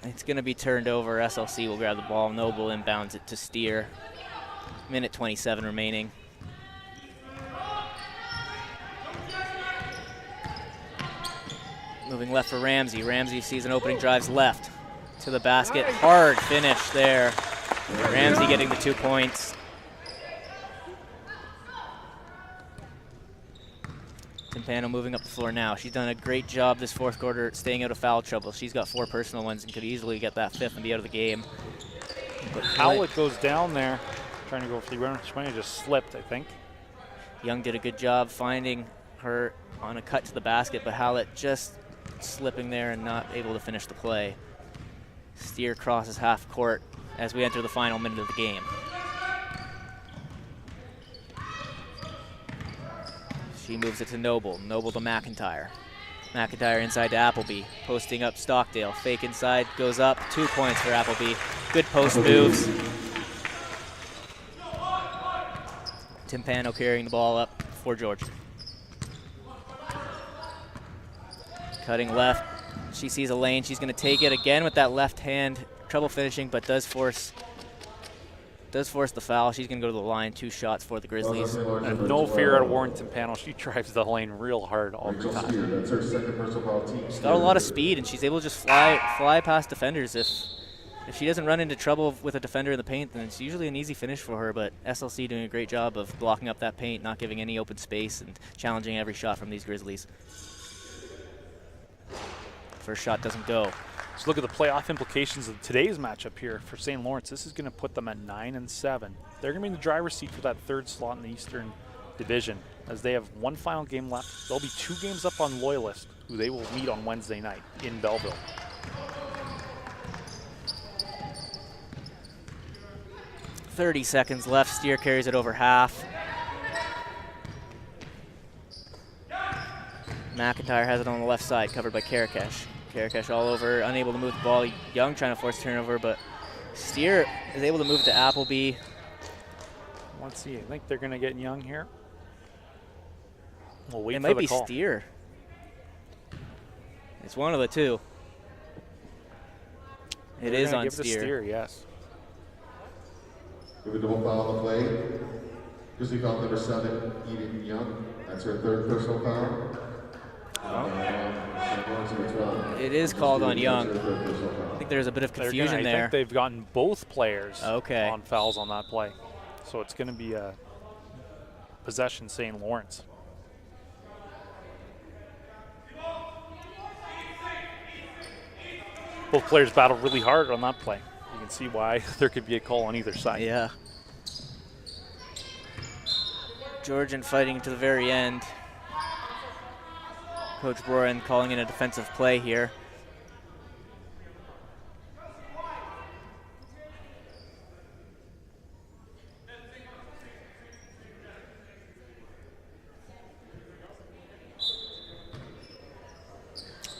It's going to be turned over. SLC will grab the ball. Noble inbounds it to Steer. Minute 27 remaining. Moving left for Ramsey. Ramsey sees an opening, drives left to the basket. Hard finish there. Ramsey getting the 2 points. Timpano moving up the floor now. She's done a great job this 4th quarter staying out of foul trouble. She's got 4 personal ones and could easily get that 5th and be out of the game. But Howlett goes down there, trying to go for the runner. She might have just slipped, I think. Young did a good job finding her on a cut to the basket, but Howlett just slipping there and not able to finish the play. Steer crosses half court as we enter the final minute of the game. She moves it to Noble. Noble to McIntyre. McIntyre inside to Appleby. Posting up Stockdale. Fake inside, goes up. 2 points for Appleby. Good post moves. Timpano carrying the ball up for Georgia. Cutting left. She sees a lane. She's going to take it again with that left hand. Trouble finishing, but does force the foul. She's going to go to the line. 2 shots for the Grizzlies. And no fear out of Warren Timpano. She drives the lane real hard all the time. That's her 2nd personal foul team. She's got a lot of speed, and she's able to just fly past defenders. If she doesn't run into trouble with a defender in the paint, then it's usually an easy finish for her. But SLC doing a great job of blocking up that paint, not giving any open space, and challenging every shot from these Grizzlies. First shot doesn't go. Let's look at the playoff implications of today's matchup here for St. Lawrence. This is going to put them at 9-7. They're going to be in the driver's seat for that 3rd slot in the Eastern Division, as they have 1 final game left. They'll be 2 games up on Loyalist, who they will meet on Wednesday night in Belleville. .30 seconds left. Steer carries it over half. McIntyre has it on the left side, covered by Karakash. Karakash all over, unable to move the ball. Young trying to force turnover, but Steer is able to move to Appleby. Let's see. I think they're going to get Young here. We'll wait it for might the be call. Steer. It's one of the 2. It is on Steer. Steer, yes. We have a double foul on the play. Grizzly foul number 7, Eden Young. That's her 3rd personal foul. It is called on Young. I think there's a bit of confusion I there. think they've gotten both players Okay. on fouls on that play. So it's going to be a possession St. Lawrence. Both players battled really hard on that play. You can see why there could be a call on either side. Yeah. Georgian fighting to the very end. Coach Boren calling in a defensive play here.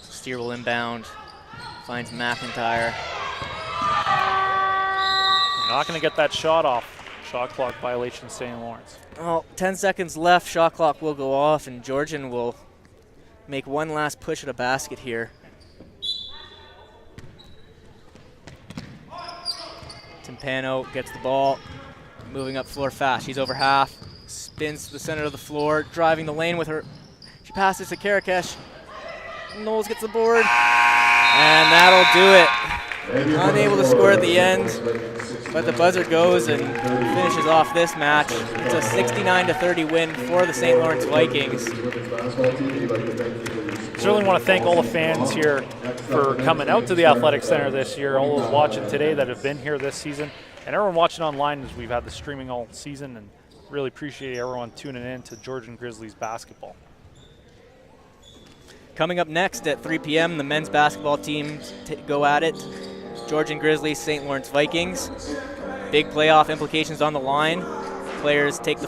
Steer will inbound, finds McIntyre. Not going to get that shot off. Shot clock violation, St. Lawrence. Oh, 10 seconds left, shot clock will go off, and Georgian will make one last push at a basket here. Timpano gets the ball, moving up floor fast. She's over half, spins to the center of the floor, driving the lane with her. She passes to Karakesh. Knowles gets the board, and that'll do it. Unable to score at the end, but the buzzer goes and finishes off this match. It's a 69-30 win for the St. Lawrence Vikings. Certainly want to thank all the fans here for coming out to the Athletic Center this year, all those watching today that have been here this season, and everyone watching online as we've had the streaming all season, and really appreciate everyone tuning in to Georgian Grizzlies basketball. Coming up next at 3 p.m., the men's basketball teams go at it. Georgian Grizzlies, St. Lawrence Vikings. Big playoff implications on the line. Players take the